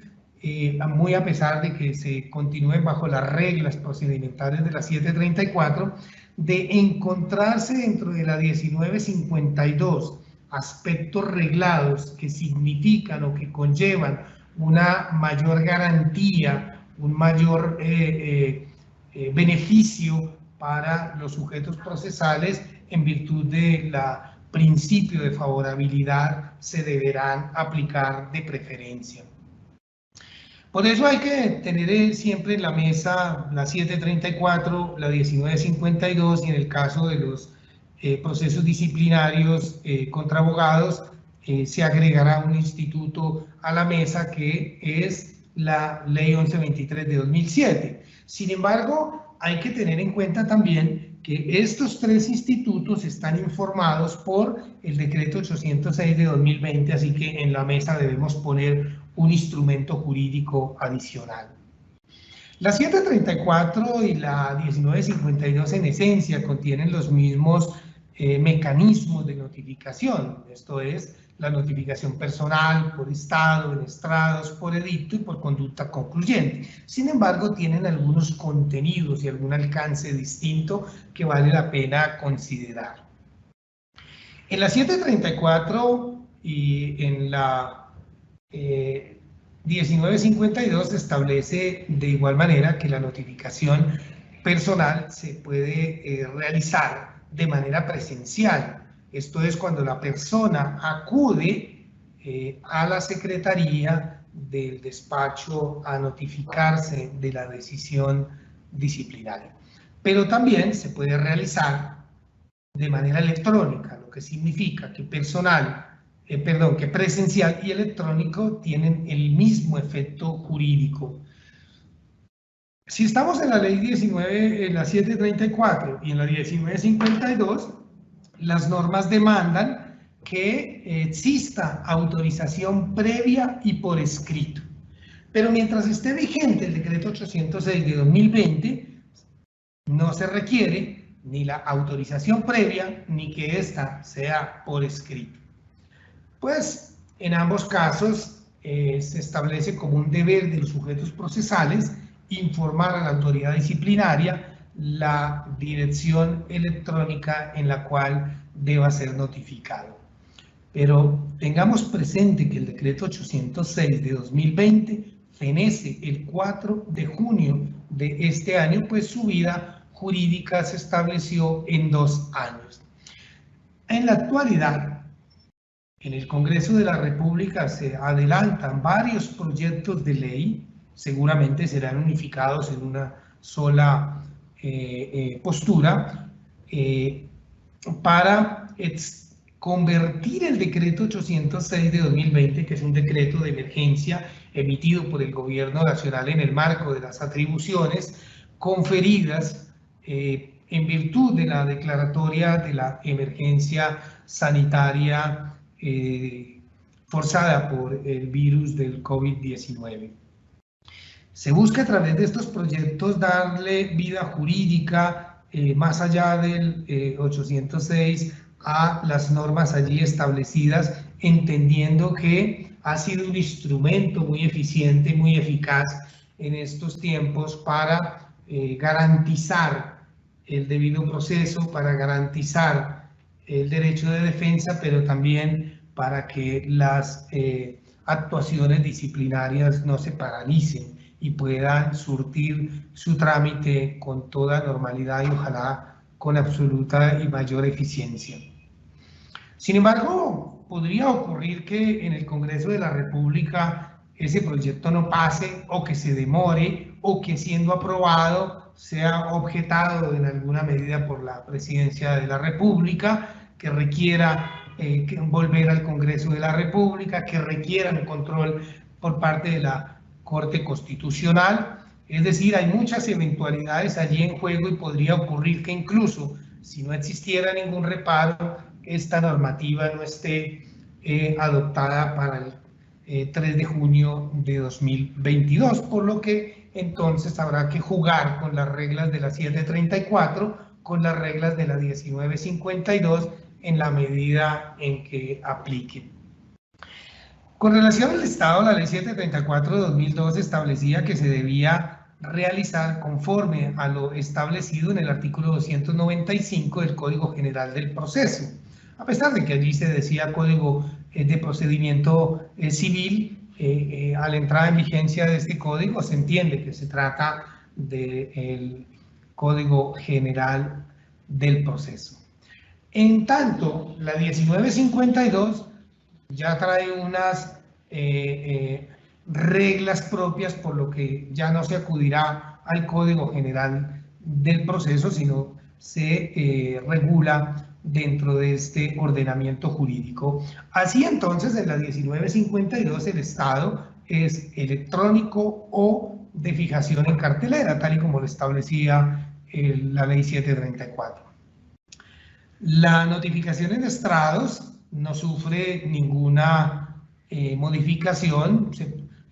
S2: muy a pesar de que se continúen bajo las reglas procedimentales de la 734, de encontrarse dentro de la 1952 aspectos reglados que significan o que conllevan una mayor garantía, un mayor beneficio para los sujetos procesales, en virtud del principio de favorabilidad, se deberán aplicar de preferencia. Por eso hay que tener siempre en la mesa la 734, la 1952 y en el caso de los procesos disciplinarios contra abogados se agregará un instituto a la mesa que es la Ley 1123 de 2007. Sin embargo, hay que tener en cuenta también que estos tres institutos están informados por el decreto 806 de 2020, así que en la mesa debemos poner un instrumento jurídico adicional. La 734 y la 1952 en esencia contienen los mismos mecanismos de notificación, esto es, la notificación personal, por estado, en estrados, por edicto y por conducta concluyente. Sin embargo, tienen algunos contenidos y algún alcance distinto que vale la pena considerar. En la 734 y en la 1952 se establece de igual manera que la notificación personal se puede realizar de manera presencial. Esto es cuando la persona acude a la secretaría del despacho a notificarse de la decisión disciplinaria. Pero también se puede realizar de manera electrónica, lo que significa que que presencial y electrónico tienen el mismo efecto jurídico. Si estamos en la ley 19, en la 734 y en la 1952, las normas demandan que exista autorización previa y por escrito. Pero mientras esté vigente el decreto 806 de 2020, no se requiere ni la autorización previa ni que ésta sea por escrito. Pues en ambos casos se establece como un deber de los sujetos procesales informar a la autoridad disciplinaria la dirección electrónica en la cual deba ser notificado. Pero tengamos presente que el decreto 806 de 2020 fenece el 4 de junio de este año, pues su vida jurídica se estableció en 2 años. En la actualidad, en el Congreso de la República se adelantan varios proyectos de ley, seguramente serán unificados en una sola postura, para convertir el decreto 806 de 2020, que es un decreto de emergencia emitido por el Gobierno Nacional en el marco de las atribuciones conferidas en virtud de la declaratoria de la emergencia sanitaria forzada por el virus del COVID-19. Se busca a través de estos proyectos darle vida jurídica más allá del 806 a las normas allí establecidas, entendiendo que ha sido un instrumento muy eficiente, muy eficaz en estos tiempos para garantizar el debido proceso, para garantizar el derecho de defensa, pero también para que las actuaciones disciplinarias no se paralicen y puedan surtir su trámite con toda normalidad y ojalá con absoluta y mayor eficiencia. Sin embargo, podría ocurrir que en el Congreso de la República ese proyecto no pase o que se demore o que siendo aprobado sea objetado en alguna medida por la Presidencia de la República, que requiera volver al Congreso de la República, que requiera un control por parte de la Corte Constitucional. Es decir, hay muchas eventualidades allí en juego y podría ocurrir que incluso si no existiera ningún reparo, esta normativa no esté adoptada para el 3 de junio de 2022, por lo que entonces habrá que jugar con las reglas de la 734, con las reglas de la 1952 en la medida en que apliquen. Con relación al Estado, la Ley 734 de 2002 establecía que se debía realizar conforme a lo establecido en el artículo 295 del Código General del Proceso. A pesar de que allí se decía Código de Procedimiento Civil, a la entrada en vigencia de este código se entiende que se trata del Código General del Proceso. En tanto, la 1952 ya trae unas reglas propias, por lo que ya no se acudirá al Código General del Proceso, sino se regula dentro de este ordenamiento jurídico. Así entonces, en la 1952 el Estado es electrónico o de fijación en cartelera, tal y como lo establecía la Ley 734. La notificación en estrados no sufre ninguna modificación.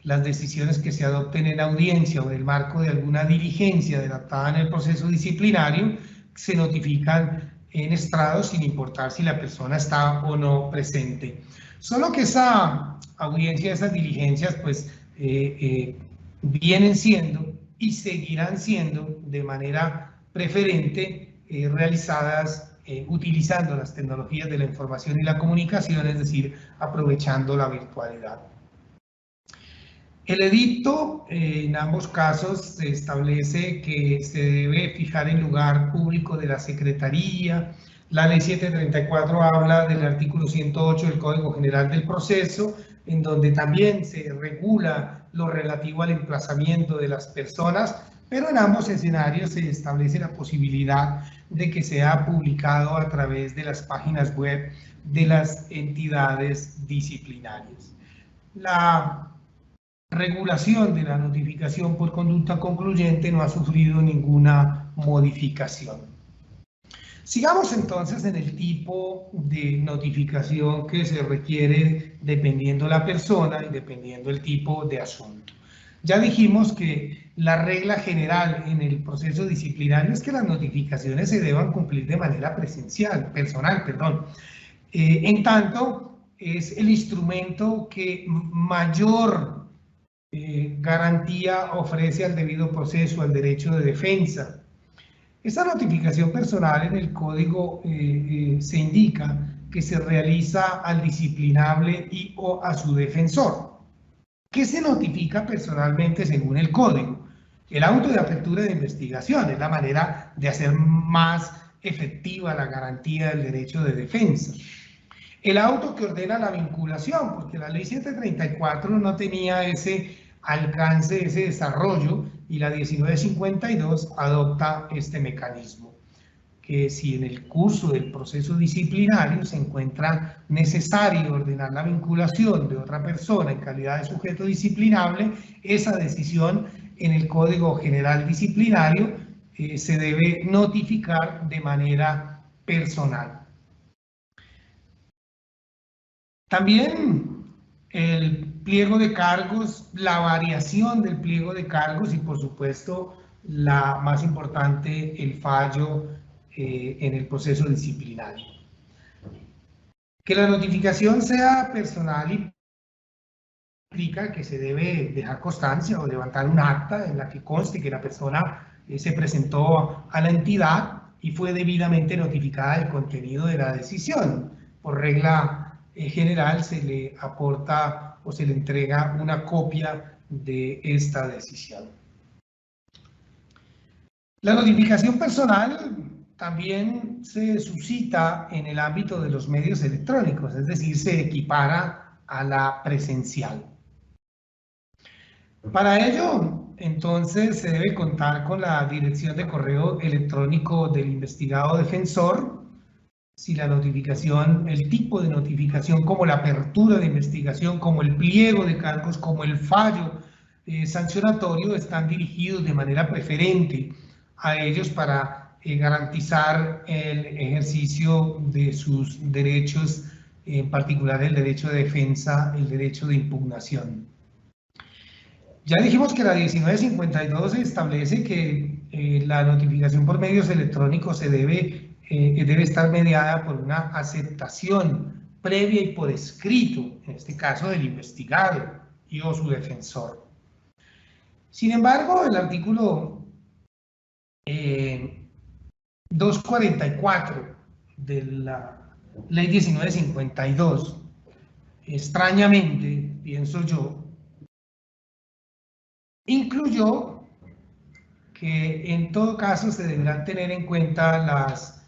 S2: Las decisiones que se adopten en audiencia o en el marco de alguna diligencia adaptada en el proceso disciplinario se notifican en estrados sin importar si la persona está o no presente. Solo que esa audiencia, esas diligencias, pues vienen siendo y seguirán siendo de manera preferente realizadas utilizando las tecnologías de la información y la comunicación, es decir, aprovechando la virtualidad. El edicto, en ambos casos, se establece que se debe fijar en lugar público de la Secretaría. La Ley 734 habla del artículo 108 del Código General del Proceso, en donde también se regula lo relativo al emplazamiento de las personas, pero en ambos escenarios se establece la posibilidad de que sea publicado a través de las páginas web de las entidades disciplinarias. La regulación de la notificación por conducta concluyente no ha sufrido ninguna modificación. Sigamos entonces en el tipo de notificación que se requiere dependiendo la persona y dependiendo el tipo de asunto. Ya dijimos que la regla general en el proceso disciplinario es que las notificaciones se deban cumplir de manera personal. En tanto, es el instrumento que mayor garantía ofrece al debido proceso, al derecho de defensa. Esta notificación personal en el código se indica que se realiza al disciplinable y o a su defensor. ¿Qué se notifica personalmente según el código? El auto de apertura de investigación es la manera de hacer más efectiva la garantía del derecho de defensa. El auto que ordena la vinculación, porque la Ley 734 no tenía ese alcance, ese desarrollo, y la 1952 adopta este mecanismo, que si en el curso del proceso disciplinario se encuentra necesario ordenar la vinculación de otra persona en calidad de sujeto disciplinable, esa decisión en el Código General Disciplinario se debe notificar de manera personal. También el pliego de cargos, la variación del pliego de cargos y, por supuesto, la más importante, el fallo en el proceso disciplinario. Que la notificación sea personal implica que se debe dejar constancia o levantar un acta en la que conste que la persona se presentó a la entidad y fue debidamente notificada del contenido de la decisión. Por regla general se le aporta o se le entrega una copia de esta decisión. La notificación personal también se suscita en el ámbito de los medios electrónicos, es decir, se equipara a la presencial. Para ello, entonces, se debe contar con la dirección de correo electrónico del investigado defensor. Si la notificación, el tipo de notificación, como la apertura de investigación, como el pliego de cargos, como el fallo sancionatorio, están dirigidos de manera preferente a ellos para garantizar el ejercicio de sus derechos, en particular el derecho de defensa, el derecho de impugnación. Ya dijimos que la 1952 establece que la notificación por medios electrónicos debe estar mediada por una aceptación previa y por escrito, en este caso del investigado y o su defensor. Sin embargo, el artículo 244 de la ley 1952, extrañamente, pienso yo, incluyó que en todo caso se deberán tener en cuenta las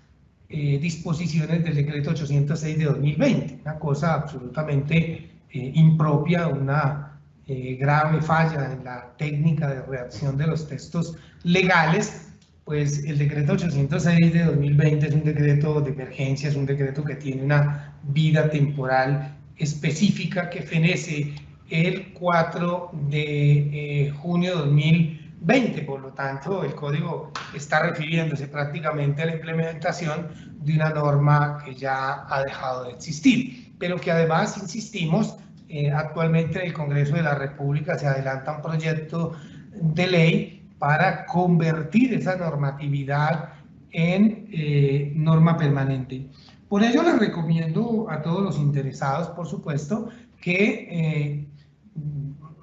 S2: disposiciones del decreto 806 de 2020, una cosa absolutamente impropia, una grave falla en la técnica de redacción de los textos legales, pues el decreto 806 de 2020 es un decreto de emergencia, es un decreto que tiene una vida temporal específica que fenece el 4 de junio de 2020, por lo tanto el código está refiriéndose prácticamente a la implementación de una norma que ya ha dejado de existir, pero que además, insistimos, actualmente en el Congreso de la República se adelanta un proyecto de ley para convertir esa normatividad en norma permanente. Por ello les recomiendo a todos los interesados, por supuesto, que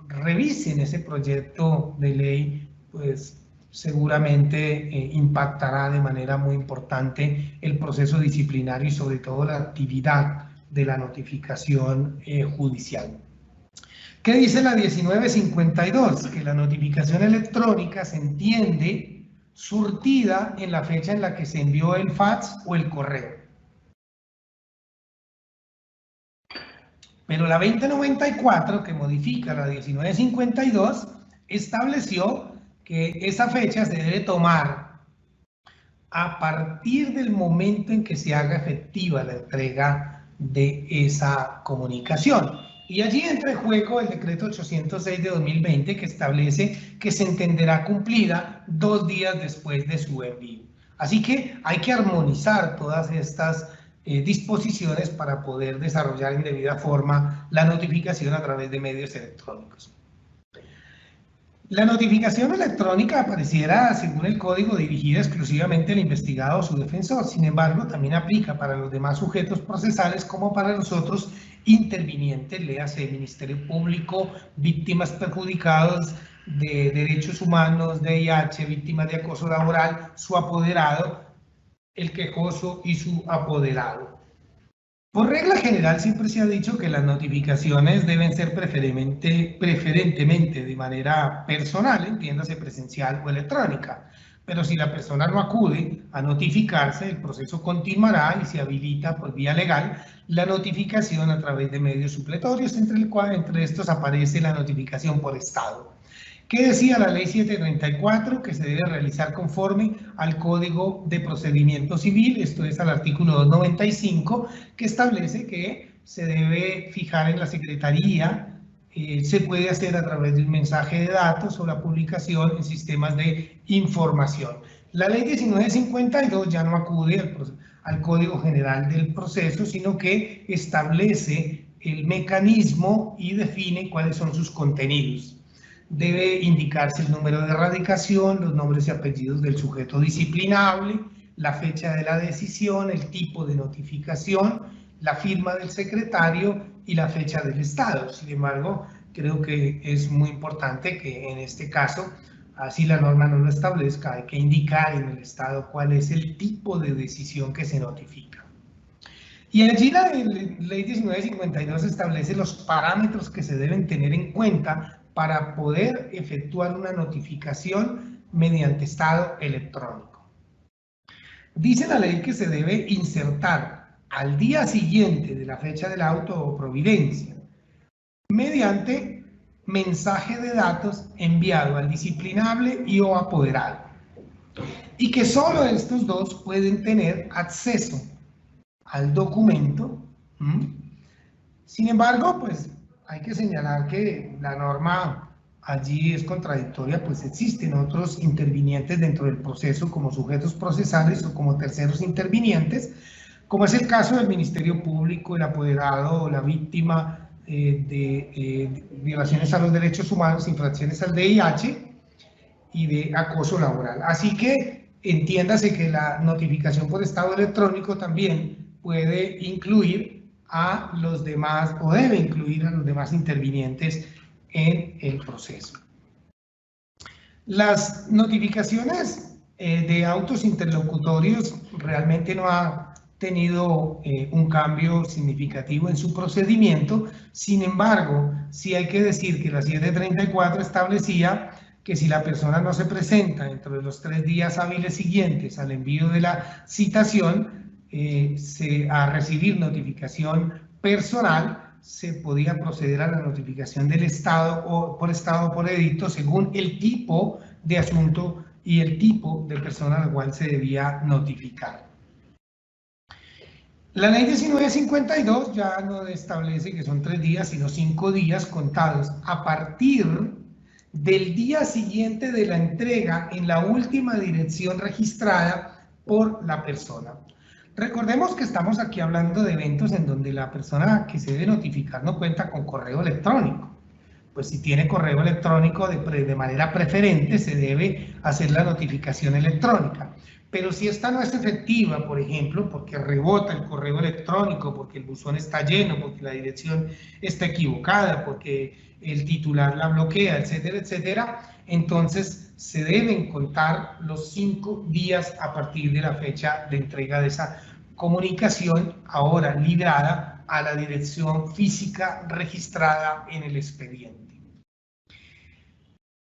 S2: revisen ese proyecto de ley, pues seguramente impactará de manera muy importante el proceso disciplinario y sobre todo la actividad de la notificación judicial. ¿Qué dice la 1952? Que la notificación electrónica se entiende surtida en la fecha en la que se envió el fax o el correo. Pero la 2094, que modifica la 1952, estableció que esa fecha se debe tomar a partir del momento en que se haga efectiva la entrega de esa comunicación. Y allí entra en juego el decreto 806 de 2020, que establece que se entenderá cumplida 2 días después de su envío. Así que hay que armonizar todas estas disposiciones para poder desarrollar en debida forma la notificación a través de medios electrónicos. La notificación electrónica apareciera, según el código, dirigida exclusivamente al investigado o su defensor. Sin embargo, también aplica para los demás sujetos procesales como para los otros intervinientes, léase Ministerio Público, víctimas perjudicadas de derechos humanos, VIH, víctimas de acoso laboral, su apoderado, el quejoso y su apoderado. Por regla general siempre se ha dicho que las notificaciones deben ser preferentemente de manera personal, entiéndase presencial o electrónica, pero si la persona no acude a notificarse, el proceso continuará y se habilita por vía legal la notificación a través de medios supletorios, entre estos aparece la notificación por estado. ¿Qué decía la ley 734? Que se debe realizar conforme al Código de Procedimiento Civil, esto es al artículo 295, que establece que se debe fijar en la Secretaría, se puede hacer a través de un mensaje de datos o la publicación en sistemas de información. La ley 1952 ya no acude al Código General del Proceso, sino que establece el mecanismo y define cuáles son sus contenidos. Debe indicarse el número de erradicación, los nombres y apellidos del sujeto disciplinable, la fecha de la decisión, el tipo de notificación, la firma del secretario y la fecha del estado. Sin embargo, creo que es muy importante que en este caso, así la norma no lo establezca, hay que indicar en el estado cuál es el tipo de decisión que se notifica. Y allí la ley 1952 establece los parámetros que se deben tener en cuenta para poder efectuar una notificación mediante estado electrónico. Dice la ley que se debe insertar al día siguiente de la fecha del auto o providencia mediante mensaje de datos enviado al disciplinable y o apoderado, y que solo estos dos pueden tener acceso al documento. Sin embargo, pues hay que señalar que la norma allí es contradictoria, pues existen otros intervinientes dentro del proceso como sujetos procesales o como terceros intervinientes, como es el caso del Ministerio Público, el apoderado o la víctima de violaciones a los derechos humanos, infracciones al VIH y de acoso laboral. Así que entiéndase que la notificación por estado electrónico también puede incluir a los demás, o debe incluir a los demás intervinientes en el proceso. Las notificaciones de autos interlocutorios realmente no ha tenido un cambio significativo en su procedimiento. Sin embargo, sí hay que decir que la 734 establecía que si la persona no se presenta dentro de los 3 días hábiles siguientes al envío de la citación, a recibir notificación personal, se podía proceder a la notificación del estado o por edicto según el tipo de asunto y el tipo de persona a la cual se debía notificar. La ley 1952 ya no establece que son 3 días, sino 5 días contados a partir del día siguiente de la entrega en la última dirección registrada por la persona. Recordemos que estamos aquí hablando de eventos en donde la persona que se debe notificar no cuenta con correo electrónico. Pues si tiene correo electrónico de manera preferente, se debe hacer la notificación electrónica. Pero si esta no es efectiva, por ejemplo, porque rebota el correo electrónico, porque el buzón está lleno, porque la dirección está equivocada, porque el titular la bloquea, etcétera, etcétera, entonces se deben contar los 5 días a partir de la fecha de entrega de esa comunicación, ahora librada a la dirección física registrada en el expediente.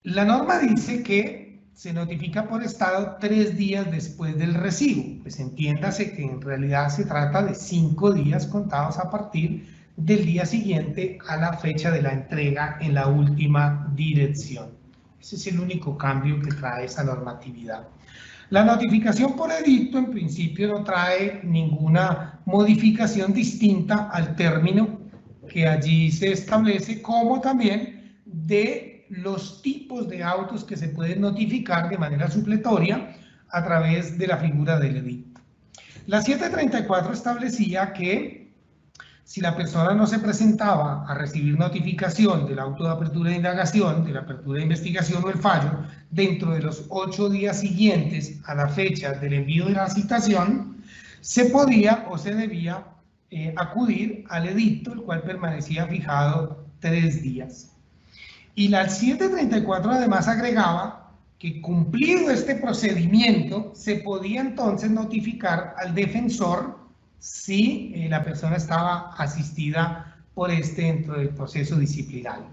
S2: La norma dice que se notifica por estado 3 días después del recibo, pues entiéndase que en realidad se trata de 5 días contados a partir del día siguiente a la fecha de la entrega en la última dirección. Ese es el único cambio que trae esa normatividad. La notificación por edicto en principio no trae ninguna modificación distinta al término que allí se establece, como también de los tipos de autos que se pueden notificar de manera supletoria a través de la figura del edicto. La 734 establecía que si la persona no se presentaba a recibir notificación del auto de apertura de indagación, de la apertura de investigación o el fallo dentro de los 8 días siguientes a la fecha del envío de la citación, se podía o se debía acudir al edicto, el cual permanecía fijado 3 días. Y la 734 además agregaba que cumplido este procedimiento se podía entonces notificar al defensor si la persona estaba asistida por este dentro del proceso disciplinario.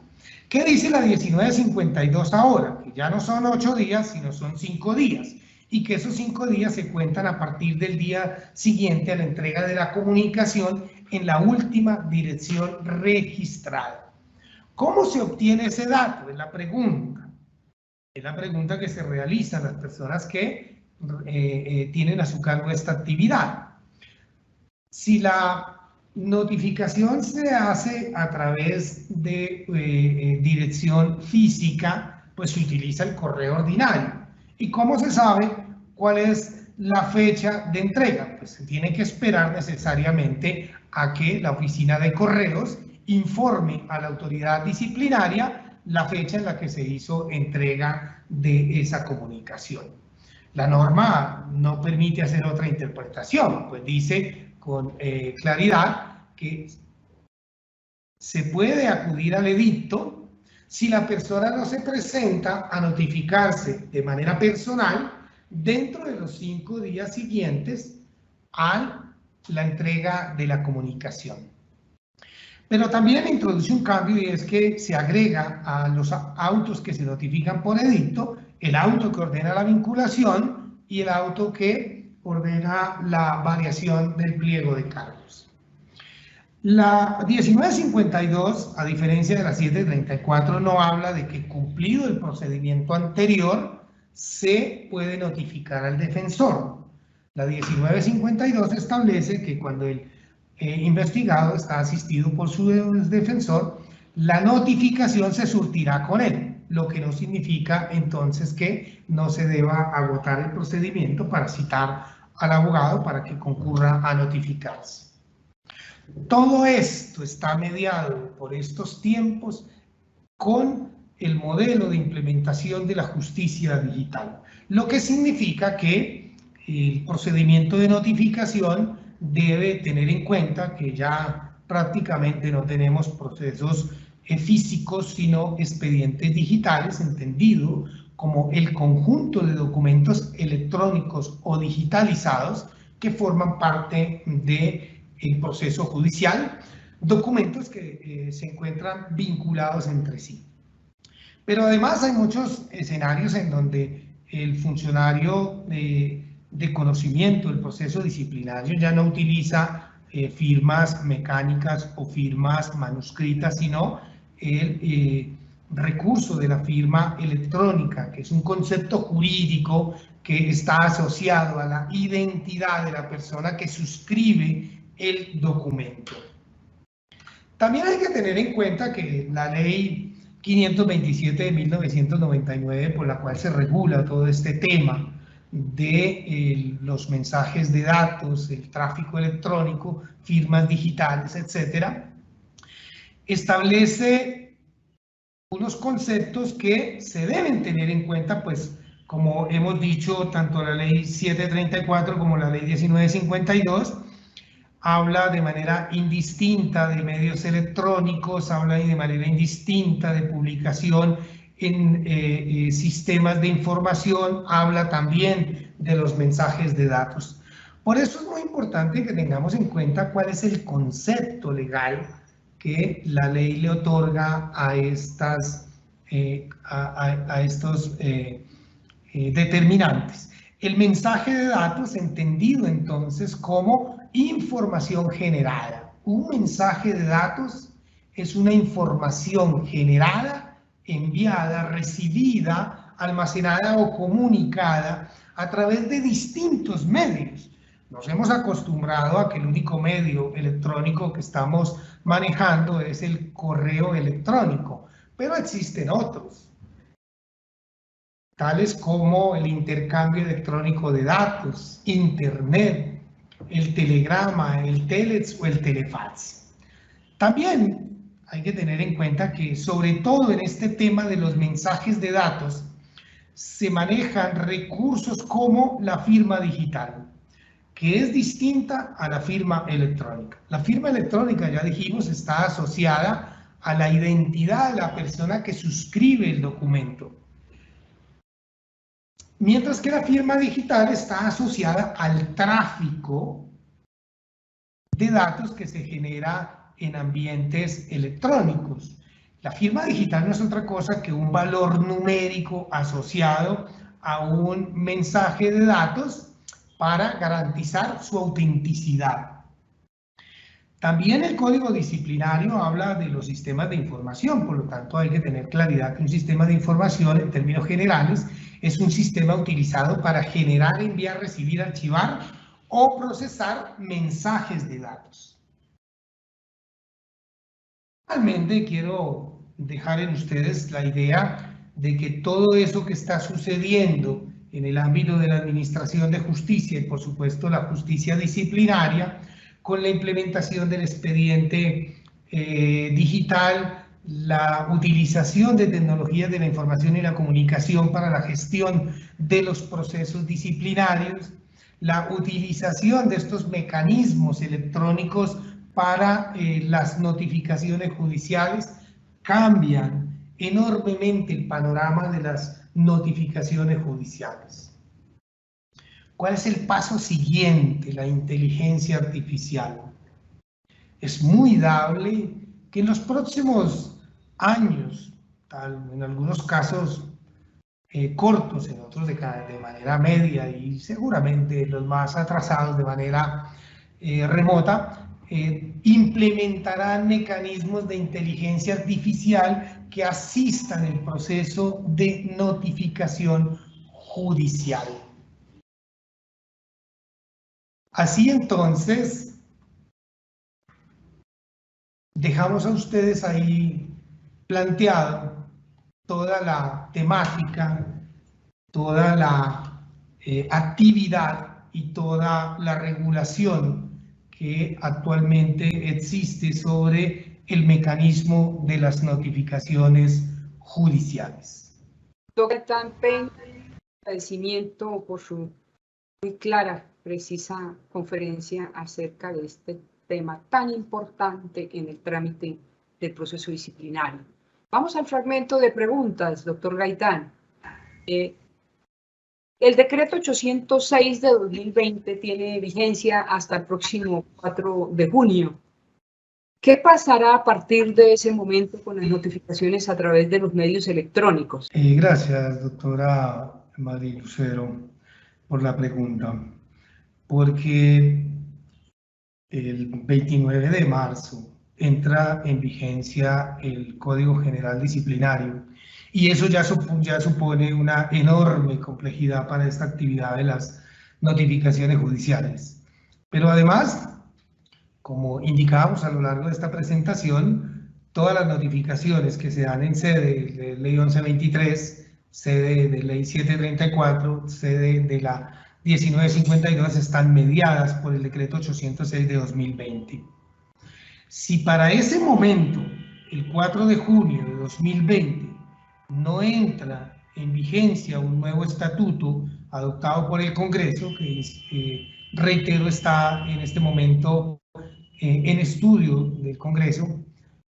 S2: ¿Qué dice la 1952 ahora? Que ya no son 8 días, sino son 5 días, y que esos 5 días se cuentan a partir del día siguiente a la entrega de la comunicación en la última dirección registrada. ¿Cómo se obtiene ese dato? Es la pregunta. Es la pregunta que se realizan las personas que tienen a su cargo esta actividad. Si la notificación se hace a través de dirección física, pues se utiliza el correo ordinario. ¿Y cómo se sabe cuál es la fecha de entrega? Pues se tiene que esperar necesariamente a que la oficina de correos informe a la autoridad disciplinaria la fecha en la que se hizo entrega de esa comunicación. La norma no permite hacer otra interpretación, pues dice con claridad que se puede acudir al edicto si la persona no se presenta a notificarse de manera personal dentro de los 5 días siguientes a la entrega de la comunicación. Pero también introduce un cambio, y es que se agrega a los autos que se notifican por edicto el auto que ordena la vinculación y el auto que ordena la variación del pliego de cargos. La 1952, a diferencia de la 734, no habla de que cumplido el procedimiento anterior se puede notificar al defensor. La 1952 establece que cuando el investigado está asistido por su defensor, la notificación se surtirá con él, lo que no significa entonces que no se deba agotar el procedimiento para citar al abogado para que concurra a notificarse. Todo esto está mediado por estos tiempos con el modelo de implementación de la justicia digital, lo que significa que el procedimiento de notificación debe tener en cuenta que ya prácticamente no tenemos procesos físicos, sino expedientes digitales, entendido como el conjunto de documentos electrónicos o digitalizados que forman parte del proceso judicial, documentos que se encuentran vinculados entre sí. Pero además hay muchos escenarios en donde el funcionario de conocimiento del proceso disciplinario ya no utiliza firmas mecánicas o firmas manuscritas, sino el recurso de la firma electrónica, que es un concepto jurídico que está asociado a la identidad de la persona que suscribe el documento. También hay que tener en cuenta que la ley 527 de 1999, por la cual se regula todo este tema de los mensajes de datos, el tráfico electrónico, firmas digitales, etcétera, establece unos conceptos que se deben tener en cuenta, pues como hemos dicho, tanto la ley 734 como la ley 1952 habla de manera indistinta de medios electrónicos, habla de manera indistinta de publicación en sistemas de información, habla también de los mensajes de datos. Por eso es muy importante que tengamos en cuenta cuál es el concepto legal que la ley le otorga a estos determinantes. El mensaje de datos entendido entonces como información generada. Un mensaje de datos es una información generada, enviada, recibida, almacenada o comunicada a través de distintos medios. Nos hemos acostumbrado a que el único medio electrónico que estamos manejando es el correo electrónico, pero existen otros, tales como el intercambio electrónico de datos, internet, el telegrama, el telex o el telefax. También hay que tener en cuenta que, sobre todo en este tema de los mensajes de datos, se manejan recursos como la firma digital, que es distinta a la firma electrónica. La firma electrónica, ya dijimos, está asociada a la identidad de la persona que suscribe el documento, mientras que la firma digital está asociada al tráfico de datos que se genera en ambientes electrónicos. La firma digital no es otra cosa que un valor numérico asociado a un mensaje de datos para garantizar su autenticidad. También el Código Disciplinario habla de los sistemas de información, por lo tanto hay que tener claridad que un sistema de información, en términos generales, es un sistema utilizado para generar, enviar, recibir, archivar o procesar mensajes de datos. Finalmente, quiero dejar en ustedes la idea de que todo eso que está sucediendo en el ámbito de la administración de justicia y, por supuesto, la justicia disciplinaria, con la implementación del expediente digital, la utilización de tecnologías de la información y la comunicación para la gestión de los procesos disciplinarios, la utilización de estos mecanismos electrónicos para las notificaciones judiciales, cambian enormemente el panorama de las notificaciones judiciales. ¿Cuál es el paso siguiente? La inteligencia artificial. Es muy dable que en los próximos años, en algunos casos cortos, en otros de manera media y seguramente los más atrasados de manera remota, implementarán mecanismos de inteligencia artificial que asistan el proceso de notificación judicial. Así entonces, dejamos a ustedes ahí planteado toda la temática, toda la actividad y toda la regulación que actualmente existe sobre el mecanismo de las notificaciones judiciales.
S1: Doctor Tampen, agradecimiento por su muy clara, precisa conferencia acerca de este tema tan importante en el trámite del proceso disciplinario. Vamos al fragmento de preguntas, doctor Gaitán. El decreto 806 de 2020 tiene vigencia hasta el próximo 4 de junio. ¿Qué pasará a partir de ese momento con las notificaciones a través de los medios electrónicos?
S2: Gracias, doctora María Lucero, por la pregunta. Porque el 29 de marzo entra en vigencia el Código General Disciplinario y eso ya supone una enorme complejidad para esta actividad de las notificaciones judiciales. Pero además, como indicábamos a lo largo de esta presentación, todas las notificaciones que se dan en sede de Ley 1123, sede de Ley 734, sede de la 1952 están mediadas por el decreto 806 de 2020. Si para ese momento, el 4 de junio de 2020, no entra en vigencia un nuevo estatuto adoptado por el Congreso, que reitero está en este momento en estudio del Congreso,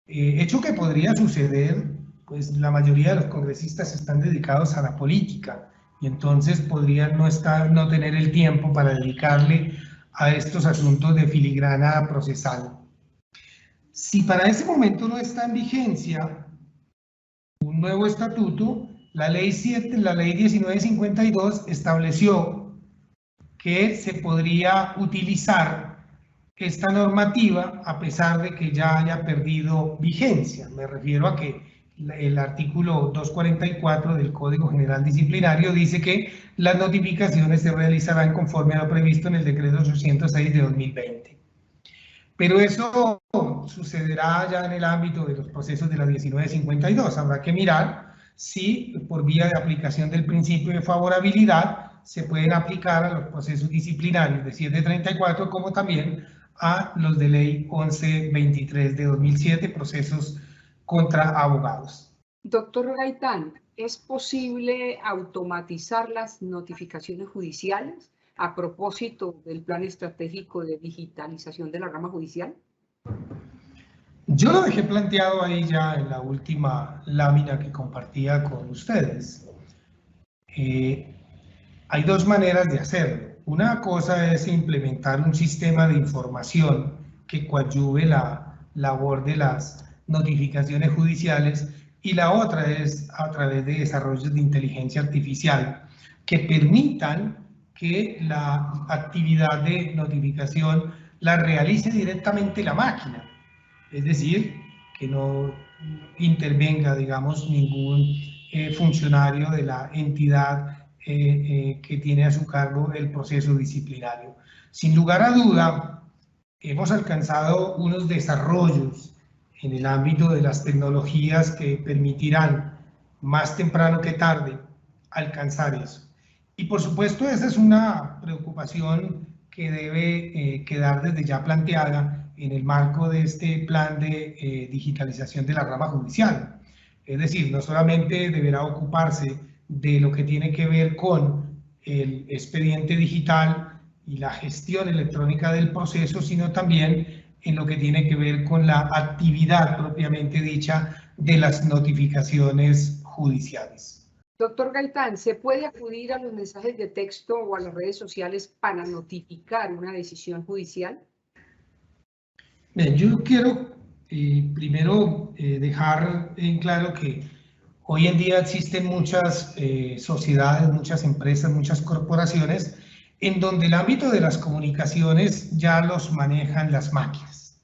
S2: hecho que podría suceder, pues la mayoría de los congresistas están dedicados a la política, y entonces podrían no tener el tiempo para dedicarle a estos asuntos de filigrana procesal. Si para ese momento no está en vigencia un nuevo estatuto, la ley 1952 estableció que se podría utilizar esta normativa a pesar de que ya haya perdido vigencia. Me refiero a que el artículo 244 del Código General Disciplinario dice que las notificaciones se realizarán conforme a lo previsto en el decreto 806 de 2020. Pero eso sucederá ya en el ámbito de los procesos de la 1952. Habrá que mirar si por vía de aplicación del principio de favorabilidad se pueden aplicar a los procesos disciplinarios de 734 como también a los de ley 1123 de 2007, procesos contra abogados.
S1: Doctor Gaitán, ¿es posible automatizar las notificaciones judiciales a propósito del plan estratégico de digitalización de la rama judicial?
S2: Yo lo dejé planteado ahí ya en la última lámina que compartía con ustedes. Hay dos maneras de hacerlo. Una cosa es implementar un sistema de información que coadyuve la labor de las notificaciones judiciales, y la otra es a través de desarrollos de inteligencia artificial que permitan que la actividad de notificación la realice directamente la máquina, es decir, que no intervenga, digamos, ningún funcionario de la entidad que tiene a su cargo el proceso disciplinario. Sin lugar a duda, hemos alcanzado unos desarrollos en el ámbito de las tecnologías que permitirán más temprano que tarde alcanzar eso. Y por supuesto esa es una preocupación que debe quedar desde ya planteada en el marco de este plan de digitalización de la rama judicial. Es decir, no solamente deberá ocuparse de lo que tiene que ver con el expediente digital y la gestión electrónica del proceso, sino también en lo que tiene que ver con la actividad propiamente dicha de las notificaciones judiciales.
S1: Doctor Gaitán, ¿se puede acudir a los mensajes de texto o a las redes sociales para notificar una decisión judicial?
S2: Bien, yo quiero primero dejar en claro que hoy en día existen muchas sociedades, muchas empresas, muchas corporaciones en donde el ámbito de las comunicaciones ya los manejan las máquinas.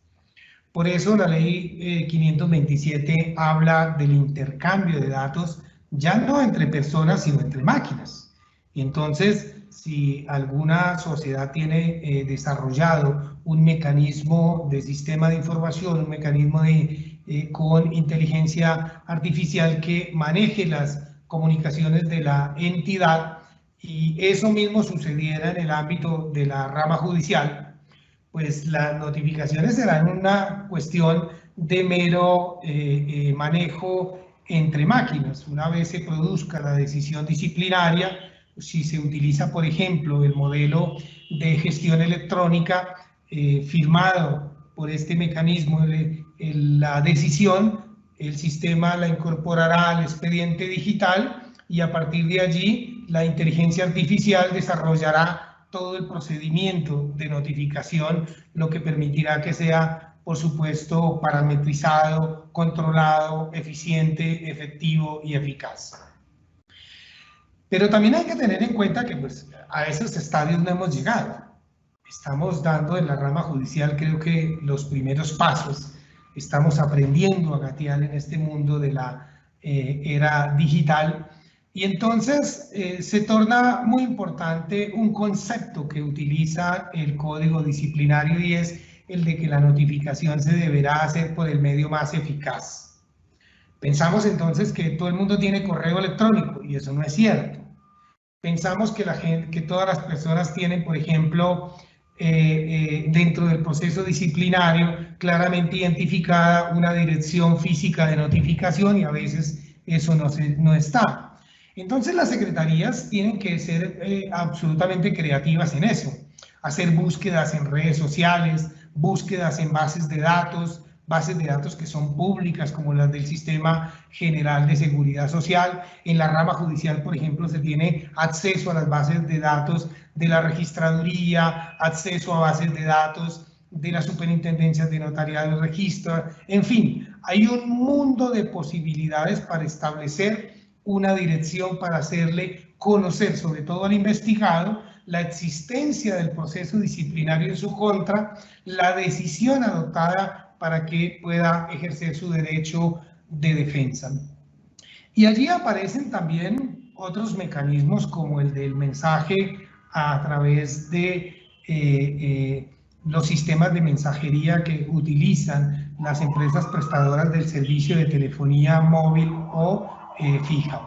S2: Por eso la ley 527 habla del intercambio de datos ya no entre personas, sino entre máquinas. Y entonces, si alguna sociedad tiene desarrollado un mecanismo de sistema de información, un mecanismo con inteligencia artificial que maneje las comunicaciones de la entidad, y eso mismo sucediera en el ámbito de la rama judicial, pues las notificaciones serán una cuestión de mero manejo entre máquinas. Una vez se produzca la decisión disciplinaria, si se utiliza, por ejemplo, el modelo de gestión electrónica firmado por este mecanismo, la decisión, el sistema la incorporará al expediente digital y a partir de allí la inteligencia artificial desarrollará todo el procedimiento de notificación, lo que permitirá que sea, por supuesto, parametrizado, controlado, eficiente, efectivo y eficaz. Pero también hay que tener en cuenta que pues, a esos estadios no hemos llegado. Estamos dando en la rama judicial, creo que los primeros pasos. Estamos aprendiendo a gatear en este mundo de la era digital. Y entonces se torna muy importante un concepto que utiliza el Código Disciplinario y es el de que la notificación se deberá hacer por el medio más eficaz. Pensamos entonces que todo el mundo tiene correo electrónico y eso no es cierto. Pensamos que todas las personas tienen, por ejemplo, dentro del proceso disciplinario claramente identificada una dirección física de notificación y a veces eso no está. Entonces las secretarías tienen que ser absolutamente creativas en eso, hacer búsquedas en redes sociales, búsquedas en bases de datos que son públicas como las del Sistema General de Seguridad Social. En la rama judicial, por ejemplo, se tiene acceso a las bases de datos de la registraduría, acceso a bases de datos de las superintendencias de notariado y registro, en fin, hay un mundo de posibilidades para establecer una dirección para hacerle conocer, sobre todo al investigado, la existencia del proceso disciplinario en su contra, la decisión adoptada para que pueda ejercer su derecho de defensa. Y allí aparecen también otros mecanismos como el del mensaje a través de los sistemas de mensajería que utilizan las empresas prestadoras del servicio de telefonía móvil o fija.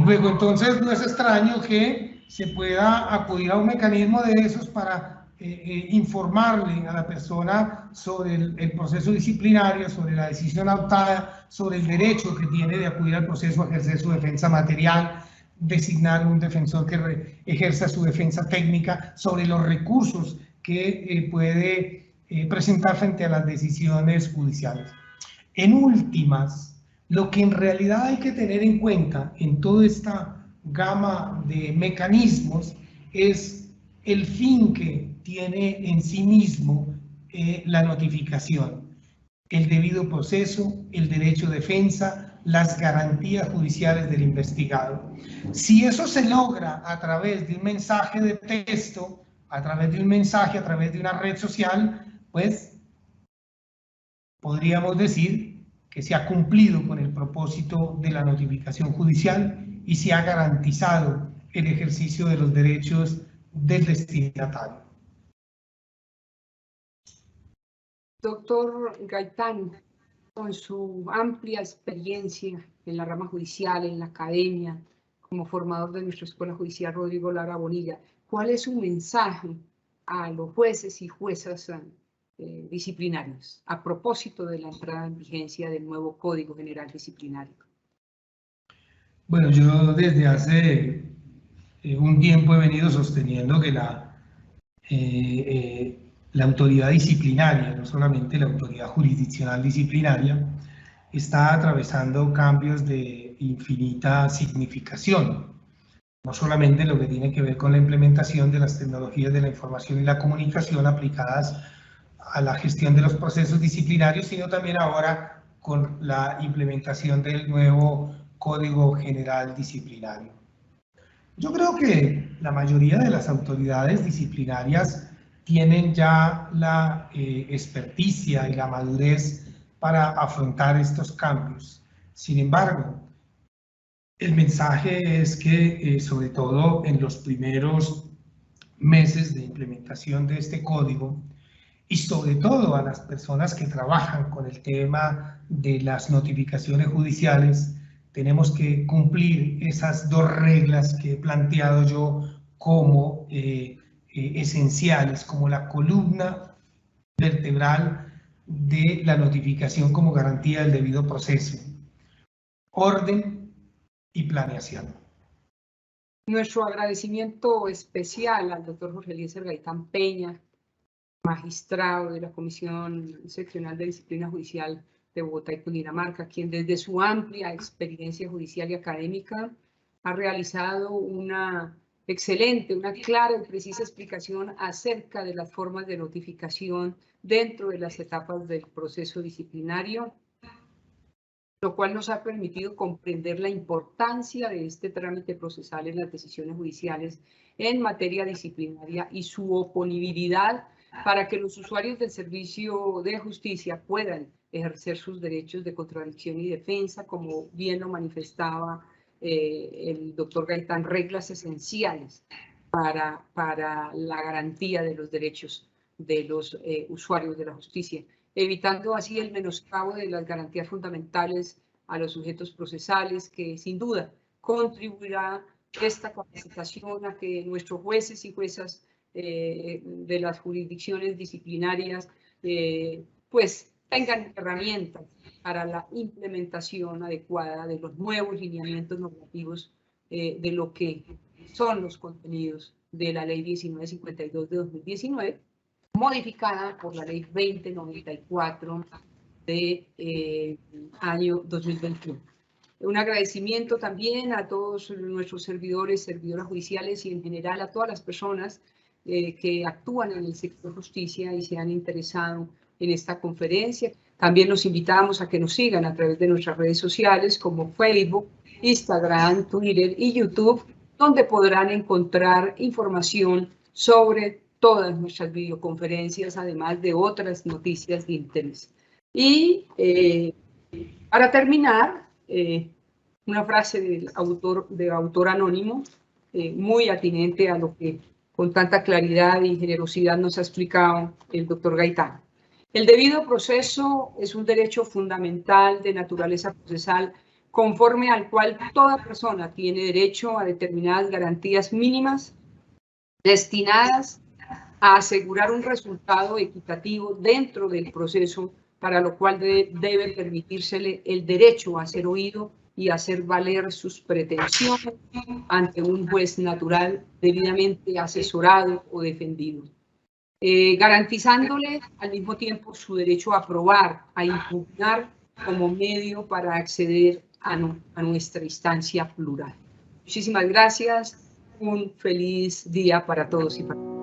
S2: Luego, entonces, no es extraño que se pueda acudir a un mecanismo de esos para informarle a la persona sobre el proceso disciplinario, sobre la decisión adoptada, sobre el derecho que tiene de acudir al proceso a ejercer su defensa material, designar un defensor que ejerza su defensa técnica, sobre los recursos que puede presentar frente a las decisiones judiciales. En últimas, lo que en realidad hay que tener en cuenta en toda esta gama de mecanismos es el fin que tiene en sí mismo la notificación, el debido proceso, el derecho de defensa, las garantías judiciales del investigado. Si eso se logra a través de un mensaje de texto, a través de un mensaje, a través de una red social, pues podríamos decir que se ha cumplido con el propósito de la notificación judicial y se ha garantizado el ejercicio de los derechos del destinatario.
S1: Doctor Gaitán, con su amplia experiencia en la rama judicial, en la academia, como formador de nuestra Escuela Judicial Rodrigo Lara Bonilla, ¿cuál es su mensaje a los jueces y juezas disciplinarios a propósito de la entrada en vigencia del nuevo Código General Disciplinario?
S2: Bueno, yo desde hace un tiempo he venido sosteniendo que la autoridad disciplinaria, no solamente la autoridad jurisdiccional disciplinaria, está atravesando cambios de infinita significación, no solamente lo que tiene que ver con la implementación de las tecnologías de la información y la comunicación aplicadas a la gestión de los procesos disciplinarios, sino también ahora con la implementación del nuevo Código General Disciplinario. Yo creo que la mayoría de las autoridades disciplinarias tienen ya la experticia y la madurez para afrontar estos cambios. Sin embargo, el mensaje es que, sobre todo en los primeros meses de implementación de este código, y sobre todo a las personas que trabajan con el tema de las notificaciones judiciales, tenemos que cumplir esas dos reglas que he planteado yo como esenciales, como la columna vertebral de la notificación como garantía del debido proceso: orden y planeación.
S1: Nuestro agradecimiento especial al doctor Jorge Eliezer Gaitán Peña, magistrado de la Comisión Seccional de Disciplina Judicial de Bogotá y Cundinamarca, quien desde su amplia experiencia judicial y académica ha realizado una excelente, una clara y precisa explicación acerca de las formas de notificación dentro de las etapas del proceso disciplinario, lo cual nos ha permitido comprender la importancia de este trámite procesal en las decisiones judiciales en materia disciplinaria y su oponibilidad para que los usuarios del servicio de justicia puedan ejercer sus derechos de contradicción y defensa, como bien lo manifestaba el doctor Gaitán, reglas esenciales para la garantía de los derechos de los usuarios de la justicia, evitando así el menoscabo de las garantías fundamentales a los sujetos procesales, que sin duda contribuirá esta capacitación a que nuestros jueces y juezas de las jurisdicciones disciplinarias pues tengan herramientas para la implementación adecuada de los nuevos lineamientos normativos de lo que son los contenidos de la Ley 1952 de 2019, modificada por la Ley 2094 de año 2021. Un agradecimiento también a todos nuestros servidores, servidoras judiciales y en general a todas las personas que actúan en el sector justicia y se han interesado en esta conferencia. También los invitamos a que nos sigan a través de nuestras redes sociales como Facebook, Instagram, Twitter y YouTube, donde podrán encontrar información sobre todas nuestras videoconferencias, además de otras noticias de interés. Y para terminar, una frase de autor anónimo, muy atinente a lo que con tanta claridad y generosidad nos ha explicado el doctor Gaitán. El debido proceso es un derecho fundamental de naturaleza procesal, conforme al cual toda persona tiene derecho a determinadas garantías mínimas destinadas a asegurar un resultado equitativo dentro del proceso, para lo cual debe permitírsele el derecho a ser oído y hacer valer sus pretensiones ante un juez natural debidamente asesorado o defendido, garantizándole al mismo tiempo su derecho a probar, a impugnar como medio para acceder a nuestra instancia plural. Muchísimas gracias, un feliz día para todos y para todas.